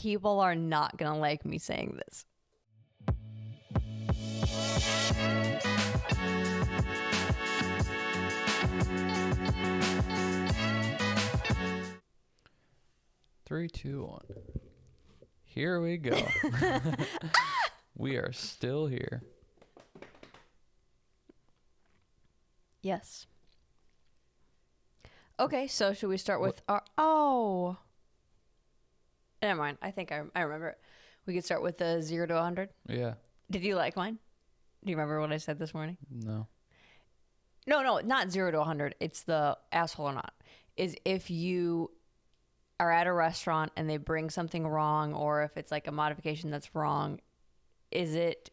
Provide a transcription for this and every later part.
people are not going to like me saying this. Three, two, one. Here we go. We are still here. Yes. Okay, so should we start with our... Oh. Never mind. I think I remember it. We could start with the 0 to 100. Yeah. Did you like mine? Do you remember what I said this morning? No. No, not 0 to 100. It's the asshole or not. Is if you are at a restaurant and they bring something wrong, or if it's like a modification that's wrong, is it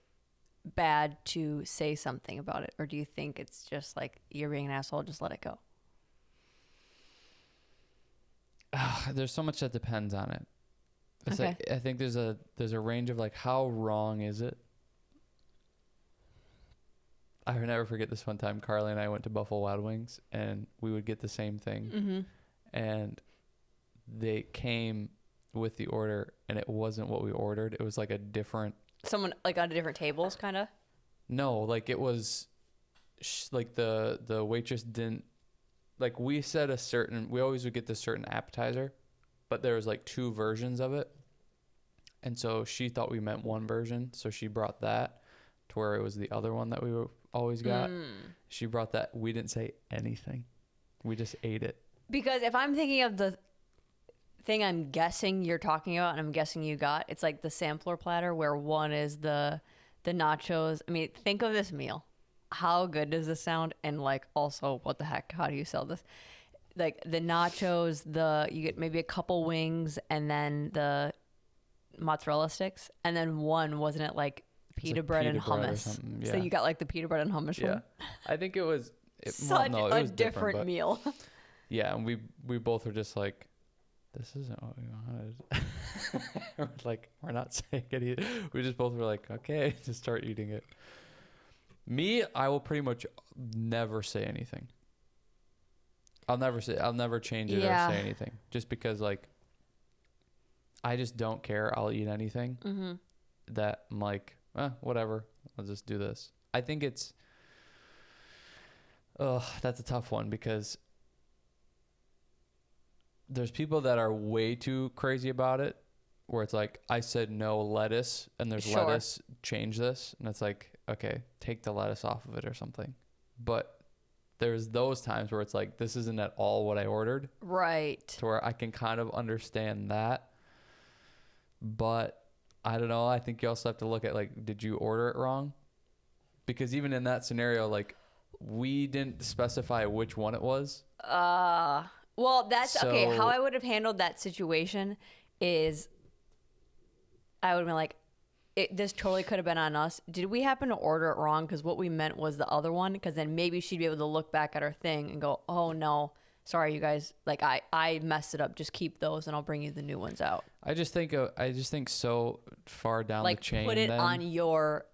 bad to say something about it? Or do you think it's just like, you're being an asshole, just let it go? There's so much that depends on it. It's Okay. like, I think there's a range of like, how wrong is it? I will never forget this one time. Carly and I went to Buffalo Wild Wings, and we would get the same thing. Mm-hmm. And they came with the order, and it wasn't what we ordered. It was like a different... Someone like on different tables, kind of? No, like it was like the waitress didn't... Like we said we always would get this certain appetizer, but there was like 2 versions of it. And so she thought we meant one version. So she brought that to where it was the other one that we always got. She brought that. We didn't say anything. We just ate it. Because if I'm thinking of the thing I'm guessing you're talking about, and I'm guessing you got, it's like the sampler platter where one is the nachos. I mean, think of this meal. How good does this sound? And like, also, what the heck? How do you sell this? Like the nachos, you get maybe a couple wings, and then the mozzarella sticks, and then one, wasn't it like pita bread and hummus? Yeah. So you got like the pita bread and hummus one. I think it was such a different meal. Yeah, and we both were just like, this isn't what we wanted. We're like, we're not saying it either. We just both were like, okay, just start eating it. Me, I will pretty much never say anything. I'll never change it or say anything. Just because like, I just don't care. I'll eat anything that I'm like, whatever. I'll just do this. I think that's a tough one, because there's people that are way too crazy about it, where it's like, I said no lettuce, and there's lettuce, change this. And it's like, okay, take the lettuce off of it or something. But there's those times where it's like, this isn't at all what I ordered. Right. To where I can kind of understand that. But I don't know. I think you also have to look at like, did you order it wrong? Because even in that scenario, like, we didn't specify which one it was. Well, that's okay. How I would have handled that situation is I would have been like, this totally could have been on us. Did we happen to order it wrong? Because what we meant was the other one. Because then maybe she'd be able to look back at her thing and go, oh no, sorry, you guys. Like I messed it up. Just keep those, and I'll bring you the new ones out. I just think so far down the chain. Like put it on your,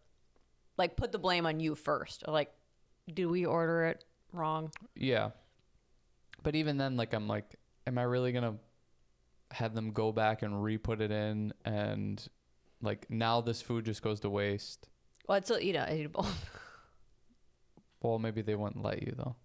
like put the blame on you first. Like, did we order it wrong? Yeah. But even then, like, I'm like, am I really going to have them go back and re-put it in? And like, now this food just goes to waste. Well, it's still eatable. Well, maybe they wouldn't let you though.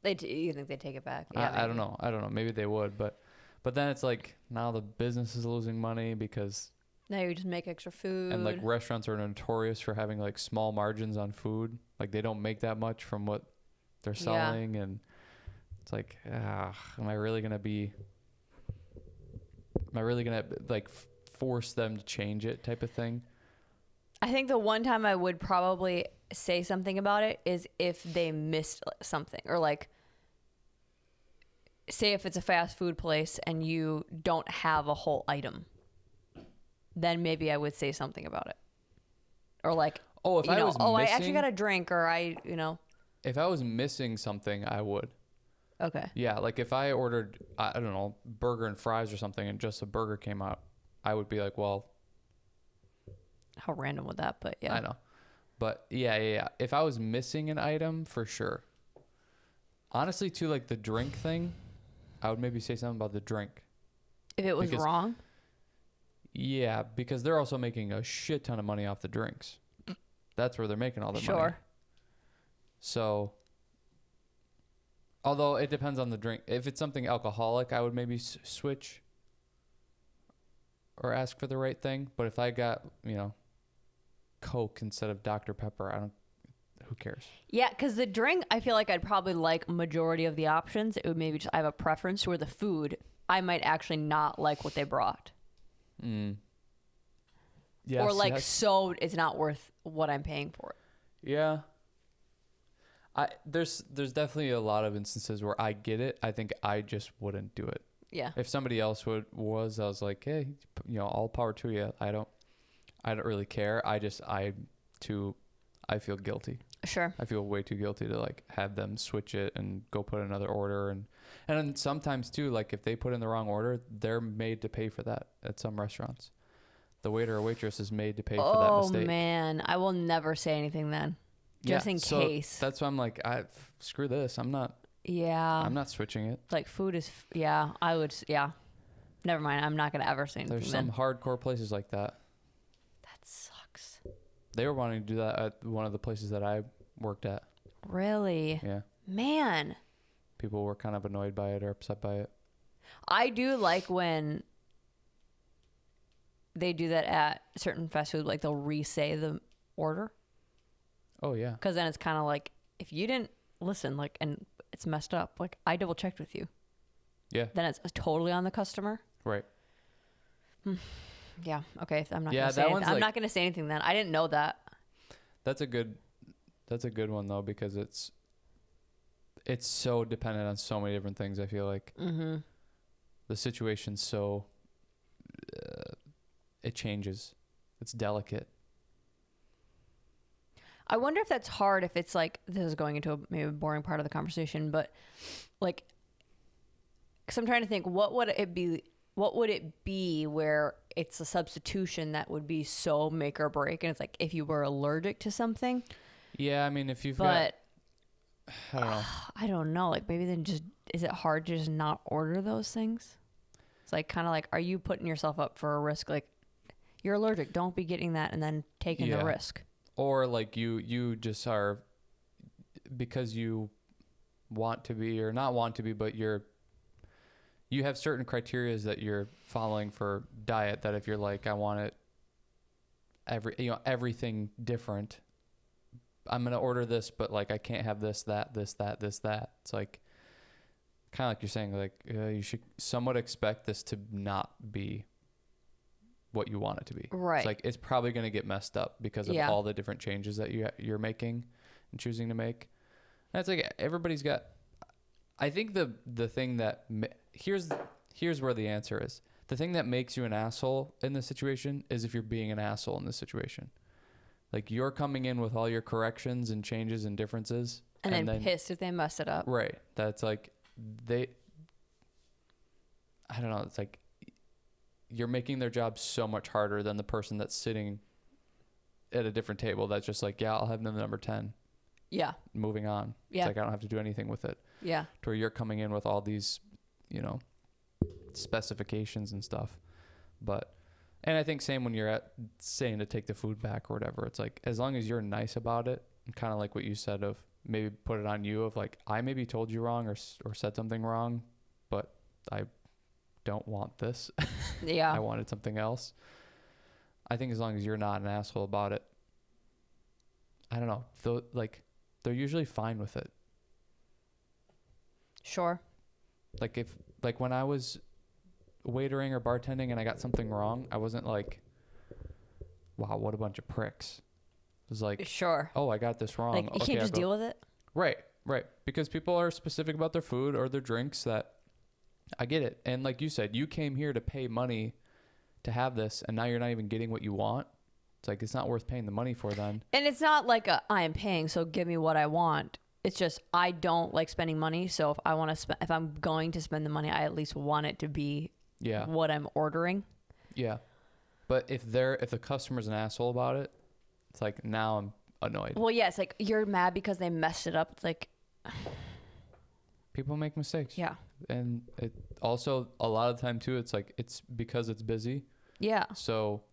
You think they take it back? Yeah, I don't know. Maybe they would, but then it's like, now the business is losing money because now you just make extra food. And like, restaurants are notorious for having like small margins on food. Like, they don't make that much from what they're selling. And it's like, am I really going to like force them to change it type of thing? I think the one time I would probably say something about it is if they missed something, or like, say if it's a fast food place and you don't have a whole item, then maybe I would say something about it. Or like, I actually got a drink, or if I was missing something, I would. Okay. Yeah, like if I ordered, I don't know, burger and fries or something, and just a burger came out, I would be like, well, how random would that? But yeah, I know. But yeah. If I was missing an item, for sure. Honestly, too, like the drink thing, I would maybe say something about the drink. If it was wrong? Yeah, because they're also making a shit ton of money off the drinks. That's where they're making all the money. Sure. So, although it depends on the drink. If it's something alcoholic, I would maybe switch or ask for the right thing. But if I got, Coke instead of Dr. Pepper, who cares? Yeah, because the drink, I feel like I'd probably like majority of the options. It would maybe just, I have a preference, where the food, I might actually not like what they brought. Yeah. Or like, so it's not worth what I'm paying for it. Yeah. There's definitely a lot of instances where I get it. I think I just wouldn't do it. Yeah. If somebody else I was like, hey, all power to you. I don't really care. I feel guilty. Sure. I feel way too guilty to like have them switch it and go put another order. And then sometimes too, like if they put in the wrong order, they're made to pay for that at some restaurants. The waiter or waitress is made to pay for that mistake. Oh man, I will never say anything then. Just in case. That's why I'm like, screw this. I'm not switching it. Like food is, I would, never mind. I'm not going to ever say anything. There's some hardcore places like that. That sucks. They were wanting to do that at one of the places that I worked at. Really? Yeah. Man. People were kind of annoyed by it or upset by it. I do like when they do that at certain fast food, like they'll re-say the order. Oh, yeah. Because then it's kind of like, if you didn't listen, like, and it's messed up, like, I double checked with you. Yeah. Then it's totally on the customer. Right. Yeah. Okay. I'm not Yeah, going to say anything. I'm not going to say anything then. I didn't know that. That's a good one, though, because it's so dependent on so many different things, I feel like. Mm-hmm. The situation's so... it changes. It's delicate. I wonder if that's hard, if it's like, this is going into maybe a boring part of the conversation, but like, because I'm trying to think, what would it be where it's a substitution that would be so make or break? And it's like, if you were allergic to something. Yeah, I mean, if you've got... I don't know. I don't know. Like, maybe then just, is it hard to just not order those things? It's like, kind of like, are you putting yourself up for a risk? Like, you're allergic. Don't be getting that and then taking the risk. Or like you just are, because you want to be or not want to be, but you have certain criterias that you're following for diet, that if you're like, I want it everything different, I'm going to order this, but like, I can't have this, that. It's like, kind of like you're saying, like, you should somewhat expect this to not be what you want it to be. Right. It's like, it's probably going to get messed up because of all the different changes that you're making and choosing to make. And it's like, everybody's got, I think the thing that, here's where the answer is. The thing that makes you an asshole in this situation is if you're being an asshole in this situation. Like, you're coming in with all your corrections and changes and differences. And then pissed if they mess it up. Right. That's like, I don't know. It's like, you're making their job so much harder than the person that's sitting at a different table that's just like, yeah, I'll have number 10. Yeah. Moving on. Yeah. It's like, I don't have to do anything with it. Yeah. To where you're coming in with all these, specifications and stuff. And I think same when you're saying to take the food back or whatever, it's like, as long as you're nice about it, and kind of like what you said of maybe put it on you of like, I maybe told you wrong or said something wrong, but I don't want this. Yeah. I wanted something else. I think as long as you're not an asshole about it, I don't know. They're usually fine with it. Sure. Like when I was waitering or bartending and I got something wrong, I wasn't like, wow, what a bunch of pricks. It was like, sure. Oh, I got this wrong. Like, you can't just deal with it. Right. Because people are specific about their food or their drinks. That I get it. And like you said, you came here to pay money to have this, and now you're not even getting what you want. It's like, it's not worth paying the money for then. And it's not like I am paying, so give me what I want. It's just, I don't like spending money. So if if I'm going to spend the money, I at least want it to be what I'm ordering. Yeah. But if the customer's an asshole about it, it's like, now I'm annoyed. Well, yeah, it's like, you're mad because they messed it up. It's like, people make mistakes. Yeah. And it also, a lot of the time too, it's like, it's because it's busy. Yeah. So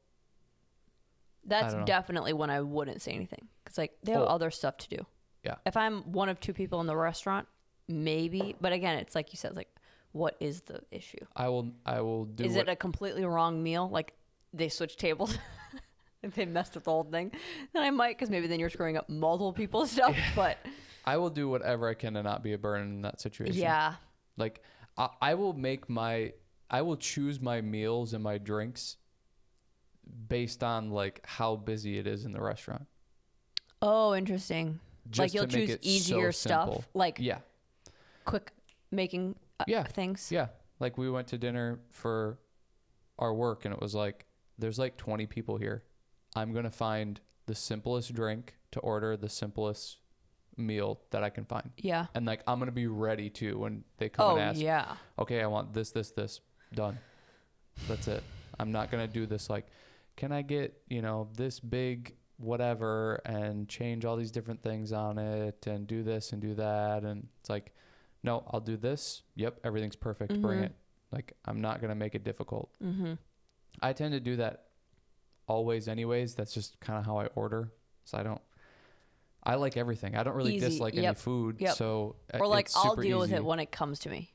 That's don't know. definitely when I wouldn't say anything. Because, like, they have other stuff to do. Yeah. If I'm one of two people in the restaurant, maybe. But again, it's like you said, like, what is the issue? I will do Is it a completely wrong meal? Like, they switched tables? If they messed with the whole thing, then I might, because maybe then you're screwing up multiple people's stuff. But I will do whatever I can to not be a burden in that situation. yeah. Like, I will choose my meals and my drinks based on like how busy it is in the restaurant. Oh, interesting. Just like, you'll to make choose it easier so simple. stuff, like Yeah. quick making Yeah. things. Yeah. Like, we went to dinner for our work, and it was like, there's like 20 people here. I'm going to find the simplest drink to order, the simplest meal that I can find. Yeah. And like, I'm going to be ready to when they come and ask, yeah. okay, I want this, done. That's it. I'm not going to do this. Like, can I get, this big whatever and change all these different things on it and do this and do that. And it's like, no, I'll do this. Yep. Everything's perfect. Bring it. Like, I'm not going to make it difficult. I tend to do that always anyways. That's just kind of how I order. So I like everything. I don't really dislike any food. So or like, it's I'll super deal with easy. it when it comes to me.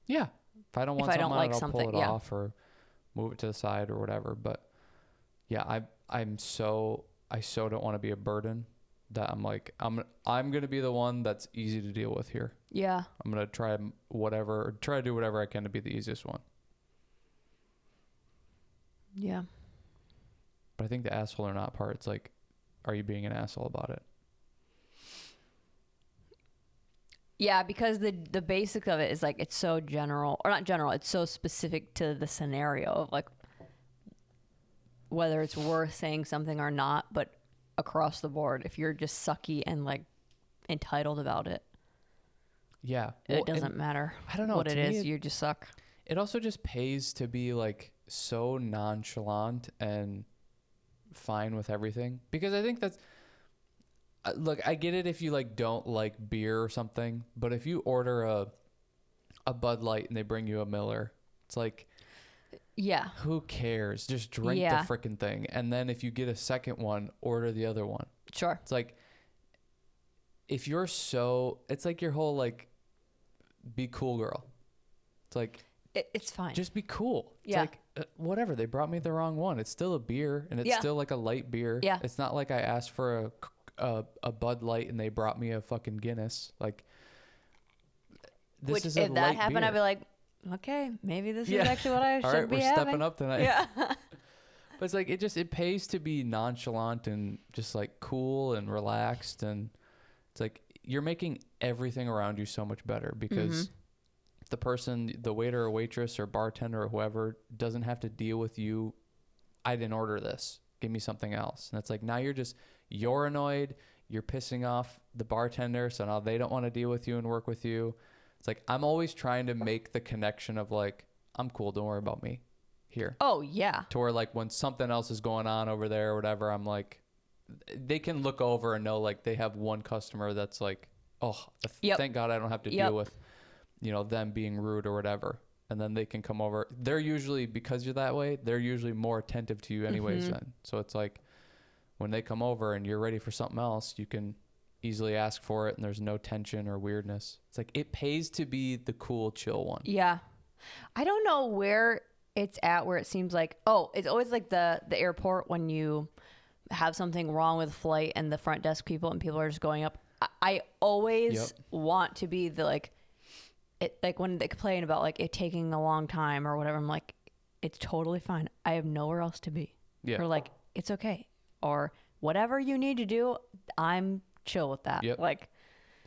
Yeah. If I don't want If I don't something like on it, I'll something, pull it off or move it to the side or whatever. But yeah, I so don't want to be a burden that I'm like, I'm going to be the one that's easy to deal with here. Yeah. I'm going to try to do whatever I can to be the easiest one. Yeah. But I think the asshole or not part, it's like, are you being an asshole about it? Yeah, because the basic of it is like, it's so general, or not general, it's so specific to the scenario of like whether it's worth saying something or not, but across the board, if you're just sucky and like entitled about it. Yeah. Well, it doesn't matter. I don't know what it is, you just suck. It also just pays to be like so nonchalant and fine with everything, because I think that's, look, I get it if you like don't like beer or something, but if you order a Bud Light and they bring you a Miller, it's like, yeah, who cares? Just drink the freaking thing. And then if you get a second one, order the other one. Sure. It's like, if you're it's like your whole like, be cool girl. It's like, it's fine. Just be cool. It's yeah. like, whatever. They brought me the wrong one. It's still a beer, and it's still like a light beer. Yeah. It's not like I asked for a Bud Light and they brought me a fucking Guinness. Like, this is a light beer. If that happened, I'd be like, okay, maybe this is actually what I should be having. All right, we're stepping up tonight. Yeah. But it's like, it pays to be nonchalant and just like cool and relaxed, and it's like, you're making everything around you so much better, because the person, the waiter or waitress or bartender or whoever, doesn't have to deal with you. I didn't order this. Give me something else. And it's like, now you're annoyed. You're pissing off the bartender. So now they don't want to deal with you and work with you. It's like, I'm always trying to make the connection of like, I'm cool. Don't worry about me here. Oh, yeah. To where like, when something else is going on over there or whatever, I'm like, they can look over and know like they have one customer that's like, oh, thank God I don't have to deal with, them being rude or whatever. And then they can come over. They're usually, because you're that way, they're usually more attentive to you anyways then. So it's like, when they come over and you're ready for something else, you can easily ask for it and there's no tension or weirdness. It's like, it pays to be the cool, chill one. Yeah. I don't know where it's at, where it seems like, it's always like the airport when you have something wrong with flight and the front desk people and people are just going up. I always want to be the like when they complain about like it taking a long time or whatever, I'm like, it's totally fine. I have nowhere else to be. Yeah. Or like, it's okay. Or whatever you need to do, I'm chill with that. Yep. Like,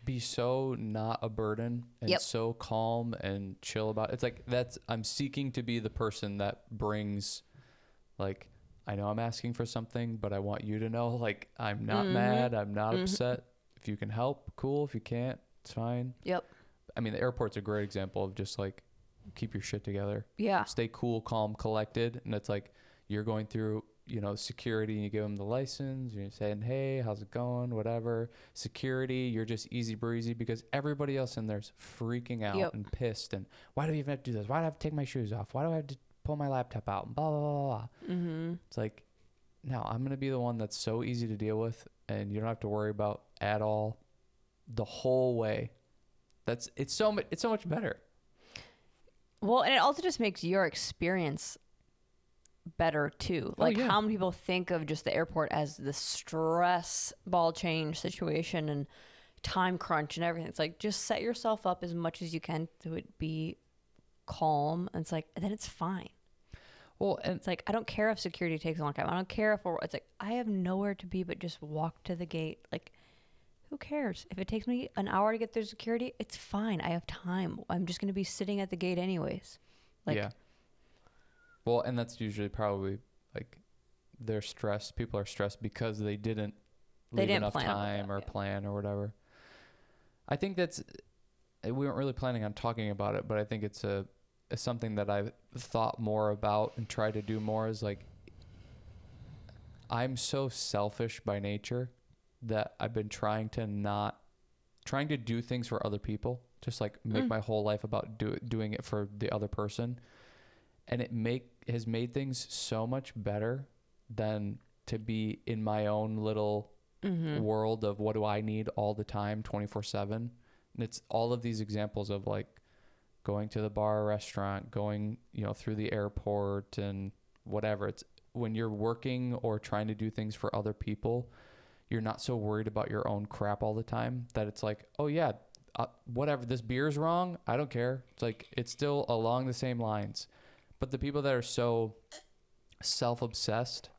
be so not a burden and so calm and chill about it. It's like, I'm seeking to be the person that brings, like, I know I'm asking for something, but I want you to know, like, I'm not mad. I'm not upset. If you can help, cool. If you can't, it's fine. Yep. I mean, the airport's a great example of just like, keep your shit together. Yeah. Stay cool, calm, collected. And it's like, you're going through, security, and you give them the license. You're saying, hey, how's it going? Whatever. Security, you're just easy breezy, because everybody else in there's freaking out and pissed. And why do we even have to do this? Why do I have to take my shoes off? Why do I have to pull my laptop out and blah, blah, blah, blah. Mm-hmm. It's like, no, I'm going to be the one that's so easy to deal with and you don't have to worry about at all the whole way. It's so much better. Well, and it also just makes your experience better too. Like, yeah. how many people think of just the airport as the stress ball change situation and time crunch and everything? It's like, just set yourself up as much as you can to it be calm, and it's like, and then it's fine. Well, and It's like, I don't care if security takes a long time. I don't care if it's like, I have nowhere to be but just walk to the gate. Like, who cares? If it takes me an hour to get through security, it's fine. I have time. I'm just going to be sitting at the gate anyways. Like, yeah. Well, and that's usually probably like they're stressed. People are stressed because they didn't leave enough time or plan or whatever. I think we weren't really planning on talking about it, but I think it's something that I've thought more about and tried to do more is like, I'm so selfish by nature that I've been trying to do things for other people, just like make my whole life about doing it for the other person. And it has made things so much better than to be in my own little world of what do I need all the time, 24/7. And it's all of these examples of like going to the bar or restaurant, going, through the airport and whatever. It's when you're working or trying to do things for other people, you're not so worried about your own crap all the time that it's like, oh yeah, whatever, this beer's wrong, I don't care. It's like, it's still along the same lines. But the people that are so self-obsessed,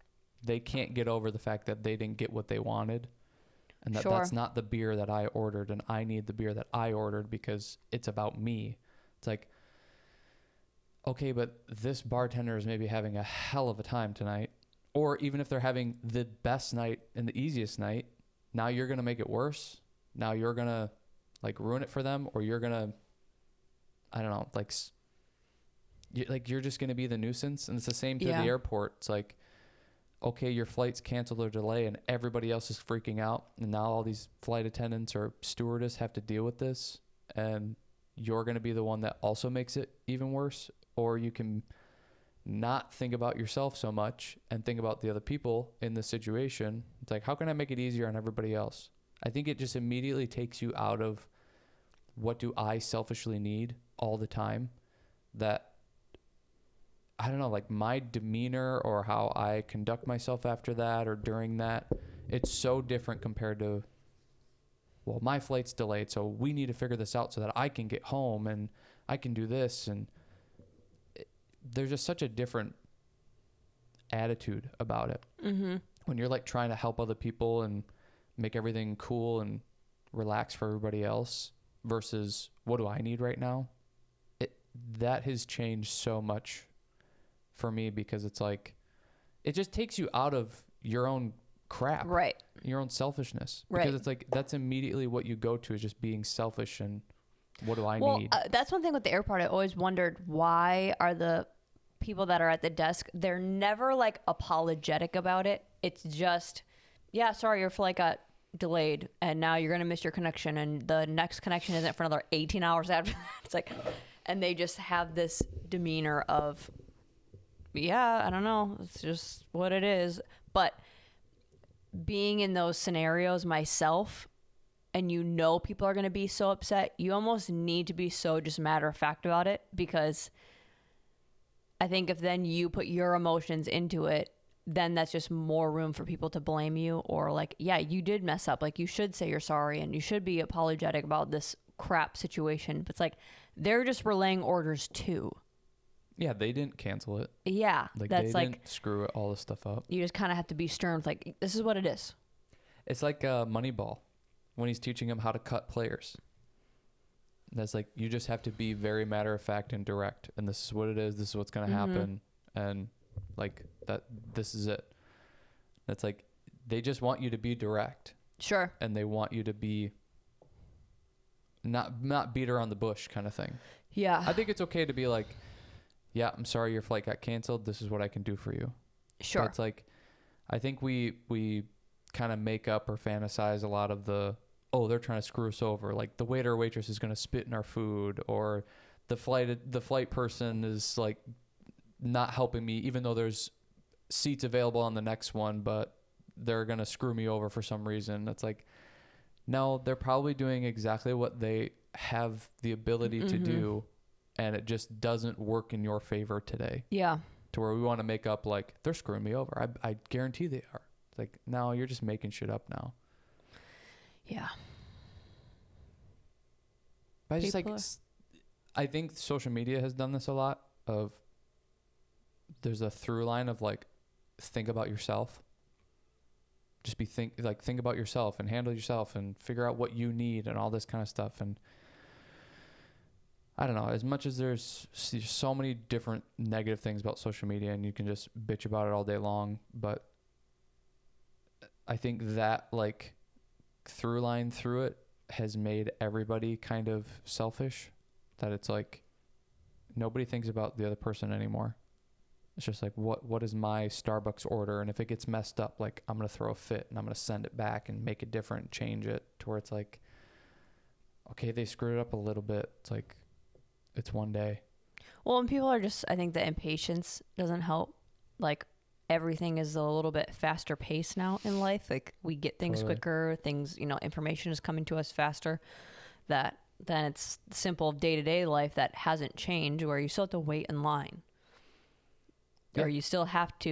they can't get over the fact that they didn't get what they wanted. And that's not the beer that I ordered, and I need the beer that I ordered because it's about me. It's like, okay, but this bartender is maybe having a hell of a time tonight. Or even if they're having the best night and the easiest night, now you're going to make it worse. Now you're going to like ruin it for them, or you're going to, I don't know, you're just going to be the nuisance. And it's the same through the airport. It's like, okay, your flight's canceled or delayed and everybody else is freaking out. And now all these flight attendants or stewardess have to deal with this. And you're going to be the one that also makes it even worse. Or you can not think about yourself so much and think about the other people in the situation. It's like, how can I make it easier on everybody else? I think it just immediately takes you out of what do I selfishly need all the time. That, I don't know, like my demeanor or how I conduct myself after that or during that, it's so different compared to, well, my flight's delayed, so we need to figure this out so that I can get home and I can do this. And there's just such a different attitude about it. Mm-hmm. When you're like trying to help other people and make everything cool and relax for everybody else versus what do I need right now? That has changed so much for me because it's like, it just takes you out of your own crap, right? Your own selfishness, right? Because it's like, that's immediately what you go to is just being selfish and what do I need? That's one thing with the airport. I always wondered, why are the people that are at the desk, they're never like apologetic about it. It's just, yeah, sorry, your flight got delayed and now you're going to miss your connection and the next connection isn't for another 18 hours after that. It's like, and they just have this demeanor of, yeah, I don't know, it's just what it is. But being in those scenarios myself, and people are going to be so upset, you almost need to be so just matter of fact about it, because I think if then you put your emotions into it, then that's just more room for people to blame you, or like, yeah, you did mess up. Like, you should say you're sorry and you should be apologetic about this crap situation. But it's like, they're just relaying orders too. Yeah, they didn't cancel it. Yeah, like that's they didn't screw all this stuff up. You just kind of have to be stern. Like, this is what it is. It's like Moneyball when he's teaching him how to cut players. That's like, you just have to be very matter of fact and direct, and this is what it is. This is what's going to happen, and like that. This is it. That's like, they just want you to be direct. Sure. And they want you to be not beat around the bush kind of thing. Yeah. I think it's okay to be like, yeah, I'm sorry your flight got canceled. This is what I can do for you. Sure. But it's like, I think we kind of make up or fantasize a lot of the, oh, they're trying to screw us over. Like, the waiter or waitress is going to spit in our food, or the flight person is like not helping me, even though there's seats available on the next one, but they're going to screw me over for some reason. It's like, no, they're probably doing exactly what they have the ability to do, and it just doesn't work in your favor today. Yeah. To where we want to make up like they're screwing me over. I guarantee they are. It's like, no, you're just making shit up now. Yeah. But I just like, I think social media has done this a lot of, there's a through line of like, think about yourself. Just think about yourself and handle yourself and figure out what you need and all this kind of stuff. And I don't know, as much as there's so many different negative things about social media and you can just bitch about it all day long, but I think that like through line through it has made everybody kind of selfish, that it's like nobody thinks about the other person anymore. It's just like, what is my Starbucks order? And if it gets messed up, like I'm going to throw a fit and I'm going to send it back and make it different, change it to where it's like, okay, they screwed it up a little bit. It's like, it's one day. Well, and people are just, I think the impatience doesn't help. Like everything is a little bit faster paced now in life. Like we get things quicker, things, information is coming to us faster. Then it's simple day-to-day life that hasn't changed, where you still have to wait in line. Or you still have to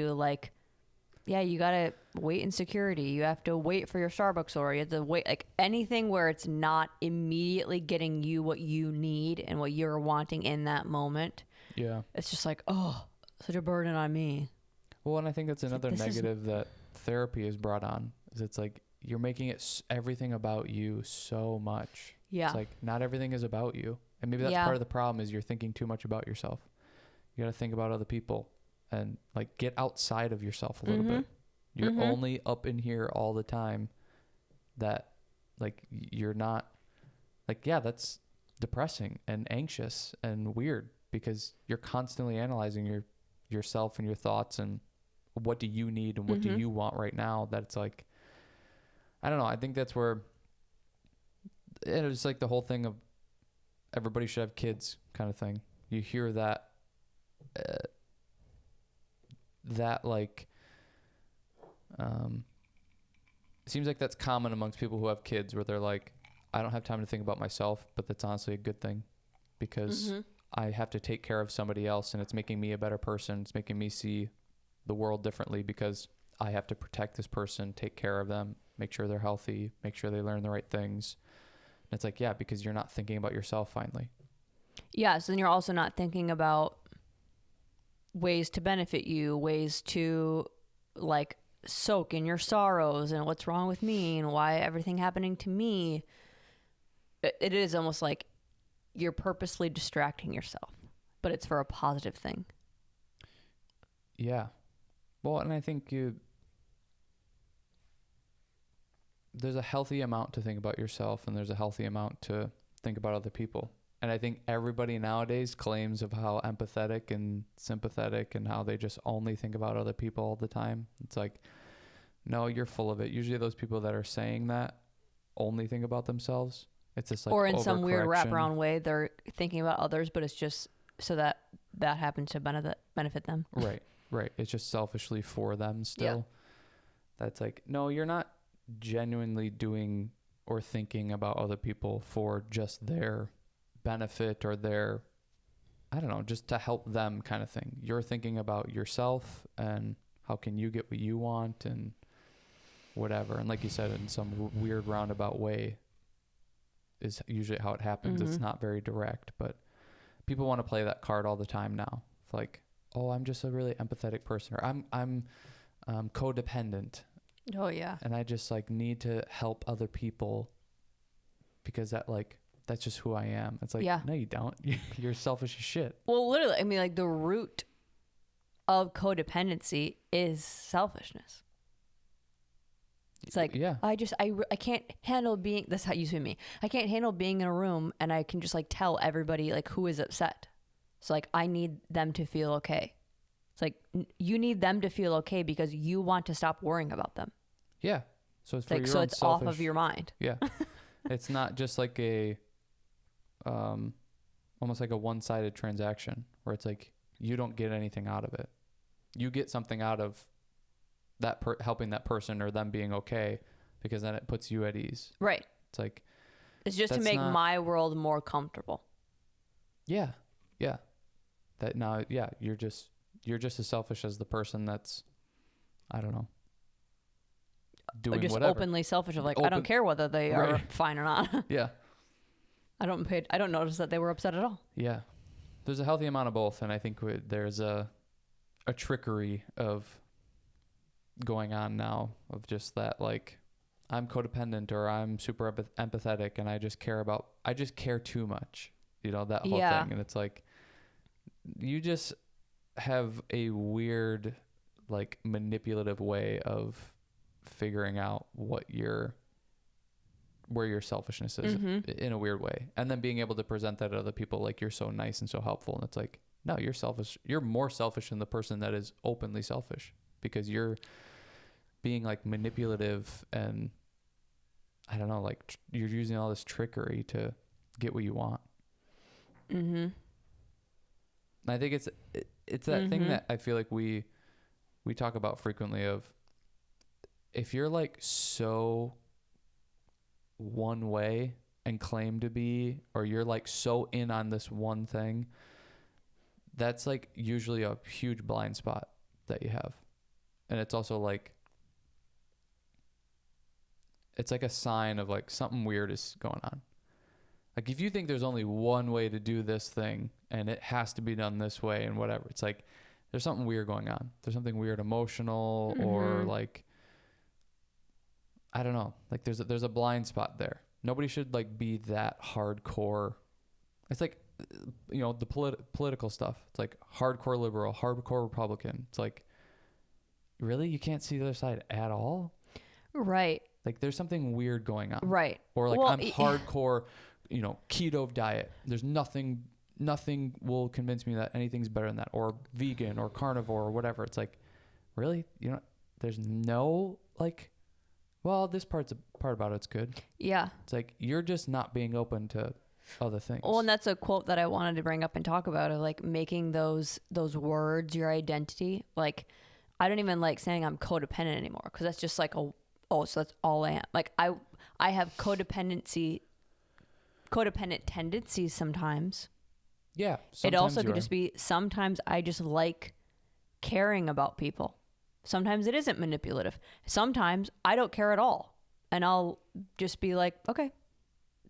you got to wait in security. You have to wait for your Starbucks order. You have to wait, like anything where it's not immediately getting you what you need and what you're wanting in that moment. Yeah. It's just like, oh, such a burden on me. Well, and I think that's another negative that therapy has brought on, is it's like you're making it everything about you so much. Yeah. It's like not everything is about you. And maybe that's part of the problem, is you're thinking too much about yourself. You got to think about other people. And like get outside of yourself a little bit. You're only up in here all the time, that like you're not like, that's depressing and anxious and weird, because you're constantly analyzing yourself and your thoughts and what do you need and what do you want right now. That it's like, I don't know. I think that's where it was like the whole thing of everybody should have kids kind of thing. You hear that, it seems like that's common amongst people who have kids, where they're like, I don't have time to think about myself, but that's honestly a good thing, because I have to take care of somebody else, and it's making me a better person. It's making me see the world differently, because I have to protect this person, take care of them, make sure they're healthy, make sure they learn the right things. And it's like, because you're not thinking about yourself finally. Yeah. So then you're also not thinking about ways to benefit you, ways to like soak in your sorrows and what's wrong with me and why everything happening to me. It is almost like you're purposely distracting yourself, but it's for a positive thing. Yeah. Well, and I think there's a healthy amount to think about yourself, and there's a healthy amount to think about other people. And I think everybody nowadays claims of how empathetic and sympathetic and how they just only think about other people all the time. It's like, no, you're full of it. Usually those people that are saying that only think about themselves. It's just like, or in some weird wraparound way, they're thinking about others, but it's just so that happens to benefit them. Right. It's just selfishly for them still. Yeah. That's like, no, you're not genuinely doing or thinking about other people for just their benefit or their, I don't know, just to help them kind of thing. You're thinking about yourself and how can you get what you want and whatever. And like you said, in some weird roundabout way is usually how it happens. It's not very direct, but people want to play that card all the time now. It's like, oh, I'm just a really empathetic person, or I'm codependent. Oh yeah. And I just like need to help other people because that's just who I am. It's like, no, you don't. You're selfish as shit. Well, literally, I mean, like the root of codependency is selfishness. It's like, I can't handle being, that's how it used to be me. I can't handle being in a room and I can just like tell everybody like who is upset. So like, I need them to feel okay. It's like, you need them to feel okay because you want to stop worrying about them. Yeah. So it's for like, your so own it's selfish, off of your mind. Yeah. It's not just like a, almost like a one-sided transaction where it's like you don't get anything out of it. You get something out of that helping that person or them being okay, because then it puts you at ease. Right. It's like, it's just to make my world more comfortable. Yeah. Yeah. That now, yeah, you're just as selfish as the person that's, I don't know, doing just whatever. Openly selfish of like, I don't care whether they are fine or not. Yeah. I don't notice that they were upset at all. Yeah. There's a healthy amount of both. And I think there's a trickery of going on now of just that, like, I'm codependent or I'm super empathetic and I just care too much, you know, that whole thing. And it's like, you just have a weird, like, manipulative way of figuring out where your selfishness is in a weird way. And then being able to present that to other people like you're so nice and so helpful. And it's like, no, you're selfish. You're more selfish than the person that is openly selfish, because you're being like manipulative and I don't know, like you're using all this trickery to get what you want. And I think it's that thing that I feel like we talk about frequently of, if you're like so one way and claim to be, or you're like so in on this one thing, that's like usually a huge blind spot that you have. And it's also like, it's like a sign of like something weird is going on. Like if you think there's only one way to do this thing and it has to be done this way and whatever, it's like there's something weird going on. There's something weird emotional or like, I don't know, like there's a blind spot there. Nobody should like be that hardcore. It's like, you know, the political stuff. It's like hardcore liberal, hardcore Republican. It's like, really? You can't see the other side at all? Right. Like there's something weird going on. Right. Or like, I'm hardcore, you know, keto diet. There's nothing will convince me that anything's better than that. Or vegan or carnivore or whatever. It's like, really? You know, there's no like, well, this part about it's good. Yeah. It's like, you're just not being open to other things. Well, and that's a quote that I wanted to bring up and talk about, of like making those words your identity. Like, I don't even like saying I'm codependent anymore, because that's just like so that's all I am. Like I have codependent tendencies sometimes. Yeah. It also could just be, sometimes I just like caring about people. Sometimes it isn't manipulative. Sometimes I don't care at all. And I'll just be like, okay,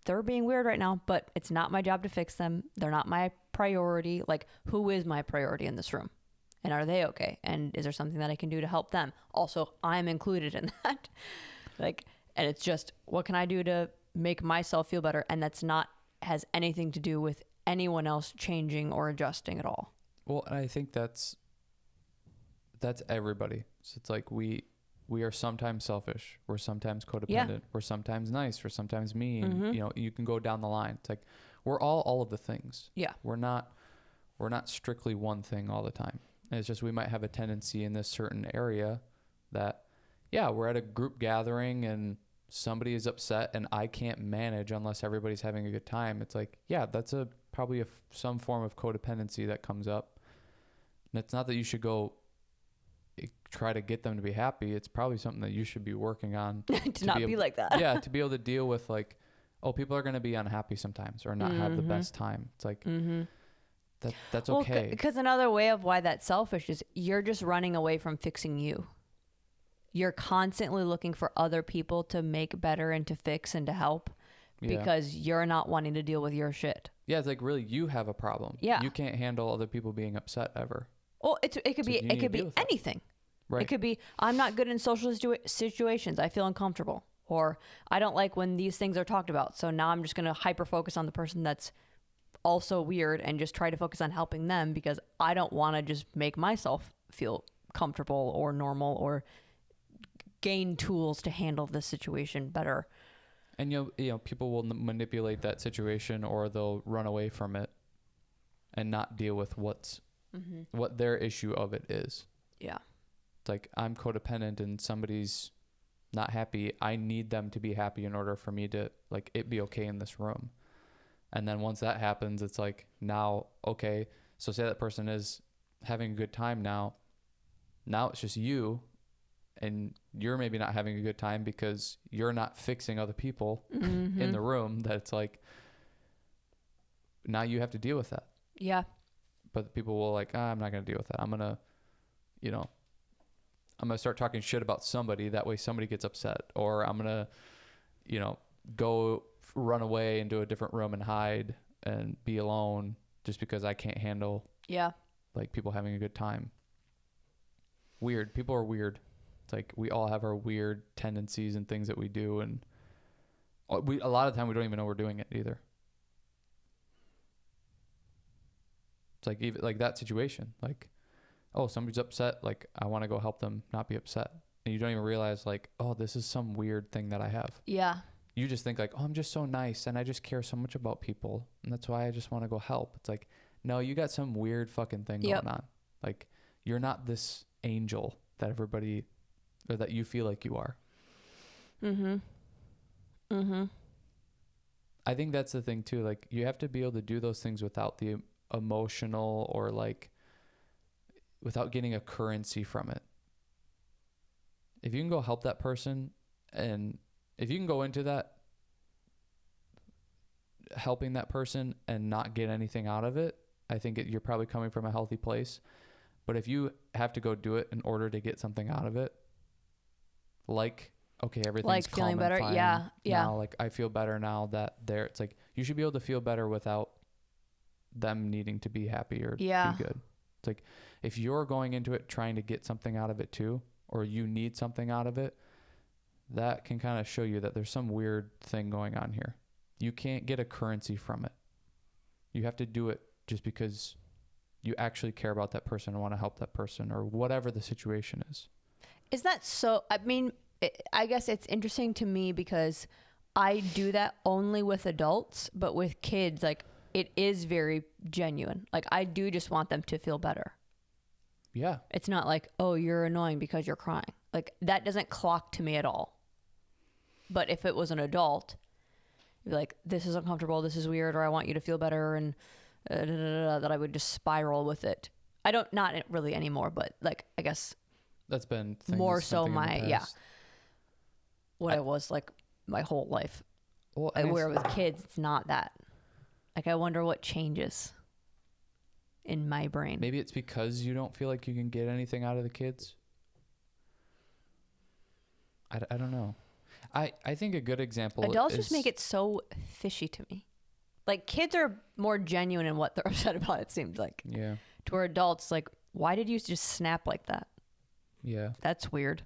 they're being weird right now, but it's not my job to fix them. They're not my priority. Like, who is my priority in this room? And are they okay? And is there something that I can do to help them? Also, I'm included in that. Like, and it's just, what can I do to make myself feel better? And that's not has anything to do with anyone else changing or adjusting at all. Well, and I think that's everybody. So it's like we are sometimes selfish. We're sometimes codependent. Yeah. We're sometimes nice. We're sometimes mean. You know, you can go down the line. It's like we're all of the things. Yeah. We're not strictly one thing all the time. And it's just, we might have a tendency in this certain area that, yeah, we're at a group gathering and somebody is upset and I can't manage unless everybody's having a good time. It's like, yeah, that's probably some form of codependency that comes up. And it's not that you should go try to get them to be happy. It's probably something that you should be working on to not be like that. Yeah, to be able to deal with like, oh, people are going to be unhappy sometimes or not have the best time. It's like, that's okay. Because another way of why that's selfish is you're just running away from fixing you. You're constantly looking for other people to make better and to fix and to help because you're not wanting to deal with your shit. Yeah, it's like, really, you have a problem. Yeah. You can't handle other people being upset ever. Well, it could be anything. Right. It could be, I'm not good in social situations. I feel uncomfortable. Or I don't like when these things are talked about. So now I'm just going to hyper focus on the person that's also weird and just try to focus on helping them, because I don't want to just make myself feel comfortable or normal or gain tools to handle this situation better. And you know, people will manipulate that situation, or they'll run away from it and not deal with what their issue of it is. Yeah. It's like, I'm codependent and somebody's not happy. I need them to be happy in order for me to like it be okay in this room. And then once that happens, it's like, now, okay, so say that person is having a good time now. Now it's just you, and you're maybe not having a good time because you're not fixing other people in the room. That it's like, now you have to deal with that. Yeah. But people will like, I'm not going to deal with that. I'm going to, you know, I'm going to start talking shit about somebody. That way somebody gets upset. Or I'm going to, you know, go run away into a different room and hide and be alone just because I can't handle like people having a good time. Weird. People are weird. It's like we all have our weird tendencies and things that we do, and a lot of the time we don't even know we're doing it either. It's like even like that situation, like, oh, somebody's upset, like I want to go help them not be upset, and you don't even realize like, oh, this is some weird thing that I have. Yeah. You just think like, oh, I'm just so nice and I just care so much about people, and that's why I just want to go help. It's like, no, you got some weird fucking thing going on. Like, you're not this angel that everybody, or that you feel like you are. I think that's the thing too. Like, you have to be able to do those things without the emotional, or like without getting a currency from it. If you can go help that person, and if you can go into that helping that person and not get anything out of it, I think you're probably coming from a healthy place. But if you have to go do it in order to get something out of it, like, okay, everything's like calm feeling and better. fine Yeah. now, like I feel better now that it's like, you should be able to feel better without them needing to be happy or be good. It's like, if you're going into it trying to get something out of it too, or you need something out of it, that can kind of show you that there's some weird thing going on here. You can't get a currency from it. You have to do it just because you actually care about that person and want to help that person, or whatever the situation is. Is that so? I mean, I guess it's interesting to me because I do that only with adults, but with kids, like, it is very genuine. Like, I do just want them to feel better. Yeah. It's not like, oh, you're annoying because you're crying. Like, that doesn't clock to me at all. But if it was an adult, you'd be like, this is uncomfortable, this is weird, or I want you to feel better, and that I would just spiral with it. I don't, not really anymore, but like, I guess that's been more so my, what I was like my whole life. Well, where with kids, it's not that. Like, I wonder what changes in my brain. Maybe it's because you don't feel like you can get anything out of the kids. I don't know. I think a good example Adults just make it so fishy to me. Like, kids are more genuine in what they're upset about, it seems like. Yeah. To our adults, like, why did you just snap like that? Yeah. That's weird.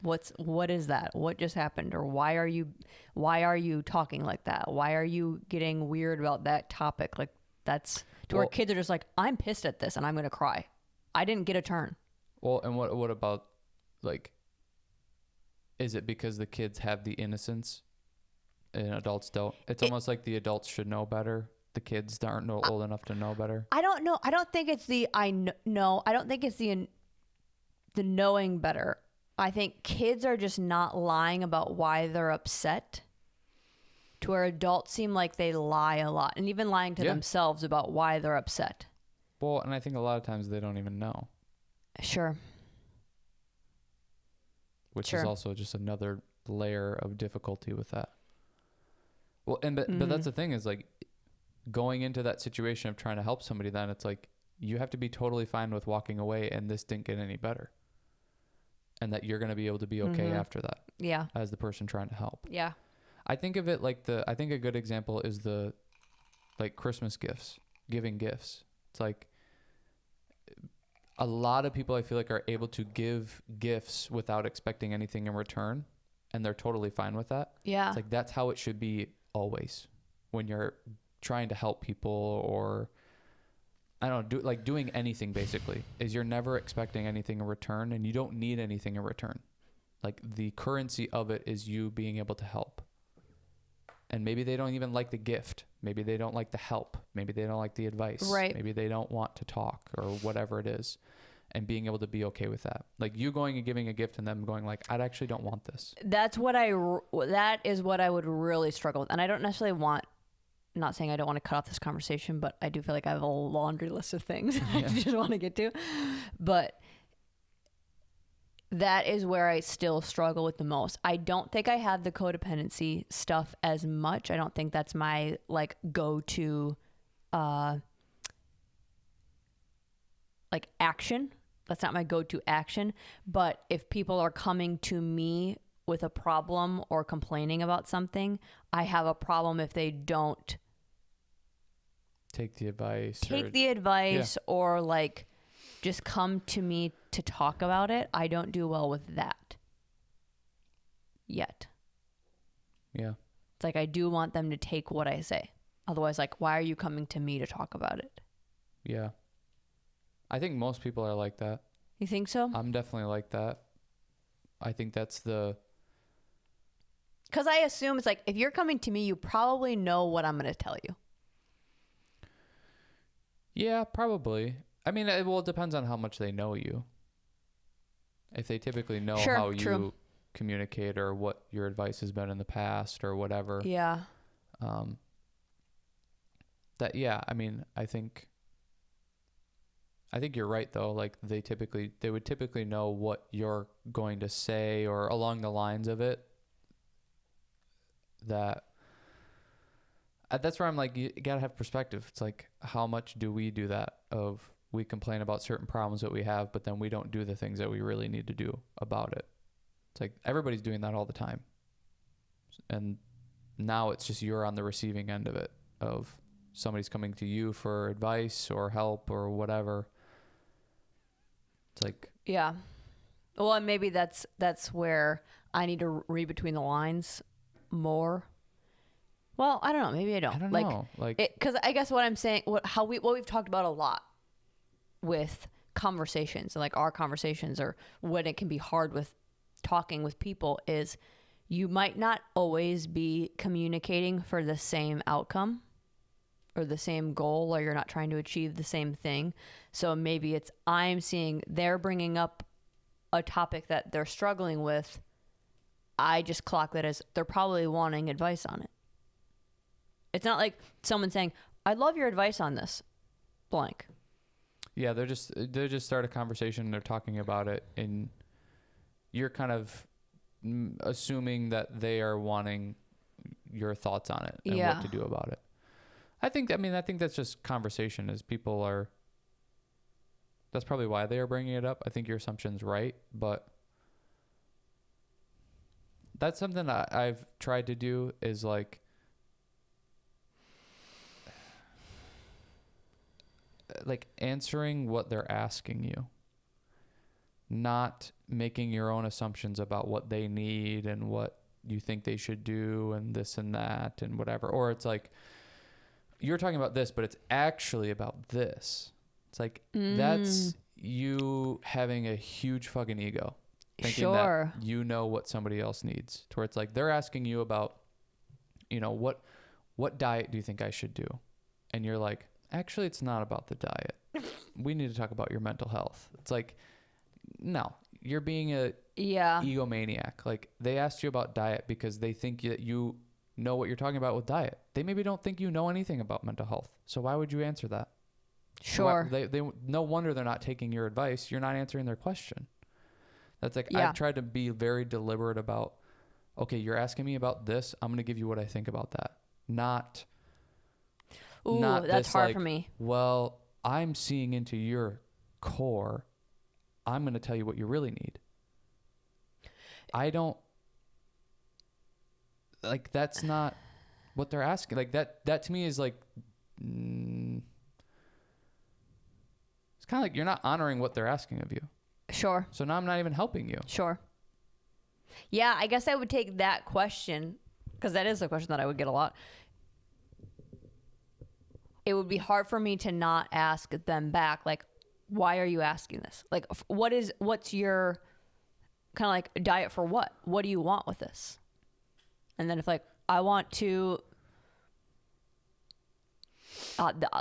What is that? What just happened? Or why are you talking like that? Why are you getting weird about that topic? Like, that's to our kids are just like, I'm pissed at this and I'm going to cry. I didn't get a turn. Well, and what about, like, is it because the kids have the innocence and adults don't? It's almost like the adults should know better. The kids aren't old enough to know better. I don't know. I don't think it's the know. I don't think it's the knowing better. I think kids are just not lying about why they're upset. To where adults seem like they lie a lot, and even lying to themselves about why they're upset. Well, and I think a lot of times they don't even know. Sure. Which is also just another layer of difficulty with that. Well, and but that's the thing, is like, going into that situation of trying to help somebody, then it's like, you have to be totally fine with walking away and this didn't get any better. And that you're going to be able to be okay after that. Yeah. As the person trying to help. Yeah. I think of it like I think a good example is like Christmas gifts, giving gifts. It's like, a lot of people I feel like are able to give gifts without expecting anything in return, and they're totally fine with that. Yeah. It's like, that's how it should be always when you're trying to help people, or I don't know, doing anything basically, is you're never expecting anything in return, and you don't need anything in return. Like, the currency of it is you being able to help. And maybe they don't even like the gift. Maybe they don't like the help. Maybe they don't like the advice. Right. Maybe they don't want to talk, or whatever it is. And being able to be okay with that. Like, you going and giving a gift and them going like, I actually don't want this. That is what I would really struggle with. And I don't necessarily want not saying I don't want to cut off this conversation, but I do feel like I have a laundry list of things I just want to get to. But that is where I still struggle with the most. I don't think I have the codependency stuff as much. I don't think that's my like go-to like action. That's not my go-to action. But if people are coming to me with a problem or complaining about something, I have a problem if they don't take the advice. Or like just come to me to talk about it. I don't do well with that yet. Yeah. It's like I do want them to take what I say. Otherwise, like, why are you coming to me to talk about it? Yeah. I think most people are like that. You think so? I'm definitely like that. I think that's the... Because I assume it's like, if you're coming to me, you probably know what I'm going to tell you. Yeah, probably. I mean, it depends on how much they know you. If they typically know how you communicate or what your advice has been in the past or whatever. Yeah. I mean, I think you're right though. Like they would typically know what you're going to say or along the lines of it. That's where I'm like, you gotta have perspective. It's like, how much do we do that? We complain about certain problems that we have, but then we don't do the things that we really need to do about it. It's like everybody's doing that all the time. And now it's just you're on the receiving end of it, of somebody's coming to you for advice or help or whatever. It's like... Yeah. Well, and maybe that's where I need to read between the lines more. Well, I don't know. Maybe I don't. I don't know. Because I guess what I'm saying, what we've talked about a lot with conversations, and like our conversations, or when it can be hard with talking with people, is you might not always be communicating for the same outcome or the same goal, or you're not trying to achieve the same thing. So maybe it's I'm seeing they're bringing up a topic that they're struggling with. I just clock that as they're probably wanting advice on it. It's not like someone saying, I love your advice on this, blank. Yeah, they just start a conversation and they're talking about it, and you're kind of assuming that they are wanting your thoughts on it and what to do about it. I think that's just conversation, is people are... That's probably why they are bringing it up. I think your assumption's right, but that's something I've tried to do, is like answering what they're asking you, not making your own assumptions about what they need and what you think they should do and this and that and whatever. Or it's like, you're talking about this, but it's actually about this. It's like, that's you having a huge fucking ego, thinking that you know what somebody else needs. To where it's like, they're asking you about, what diet do you think I should do? And you're like, actually, it's not about the diet. We need to talk about your mental health. It's like, no, you're being a egomaniac. Like, they asked you about diet because they think that you know what you're talking about with diet. They maybe don't think you know anything about mental health. So why would you answer that? Sure. They no wonder they're not taking your advice. You're not answering their question. That's like, I've tried to be very deliberate about, okay, you're asking me about this, I'm going to give you what I think about that. Not that's hard for me. Well, I'm seeing into your core. I'm going to tell you what you really need. I don't... Like, that's not what they're asking. Like, that to me is like... it's kind of like you're not honoring what they're asking of you. Sure. So now I'm not even helping you. Sure. Yeah, I guess I would take that question, because that is a question that I would get a lot. It would be hard for me to not ask them back, like, why are you asking this? Like, what's your kind of like diet for what? What do you want with this? And then if like, I want to,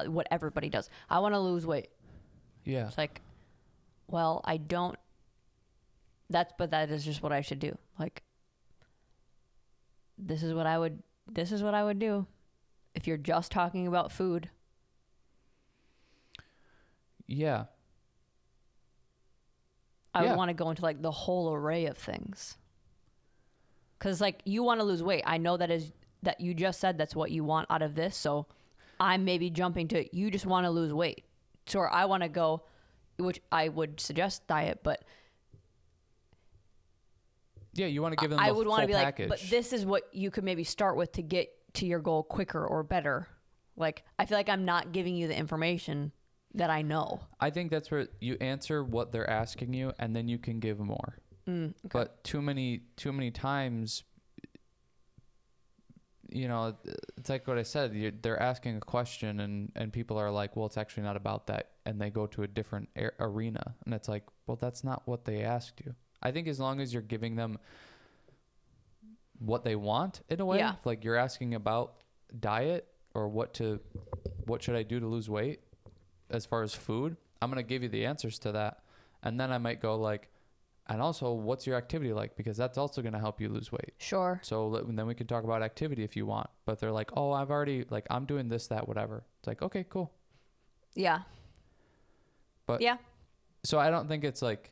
what everybody does, I want to lose weight. Yeah. It's like, well, I don't, but that is just what I should do. Like, this is what I would do. if you're just talking about food. Yeah. I Yeah. would want to go into like the whole array of things. Because like you want to lose weight. I know that you just said that's what you want out of this. So I'm maybe jumping to you just want to lose weight. So I want to go, which I would suggest diet, but Yeah, you want to give them I the would full want to be package. like, but this is what you could maybe start with to get to your goal quicker or better. Like, I feel like I'm not giving you the information that I know. I think that's where you answer what they're asking you, and then you can give more. Okay. But too many times, you know, it's like what I said. They're asking a question, and people are like, "Well, it's actually not about that," and they go to a different arena, and it's like, "Well, that's not what they asked you." I think as long as you're giving them what they want in a way, Yeah. like you're asking about diet or what should I do to lose weight as far as food, I'm going to give you the answers to that. And then I might go like, and also what's your activity like? Because that's also going to help you lose weight. Sure. So then we can talk about activity if you want, but they're like, oh, I've already like, I'm doing this, that, whatever. It's like, okay, cool. Yeah. But yeah. So I don't think it's like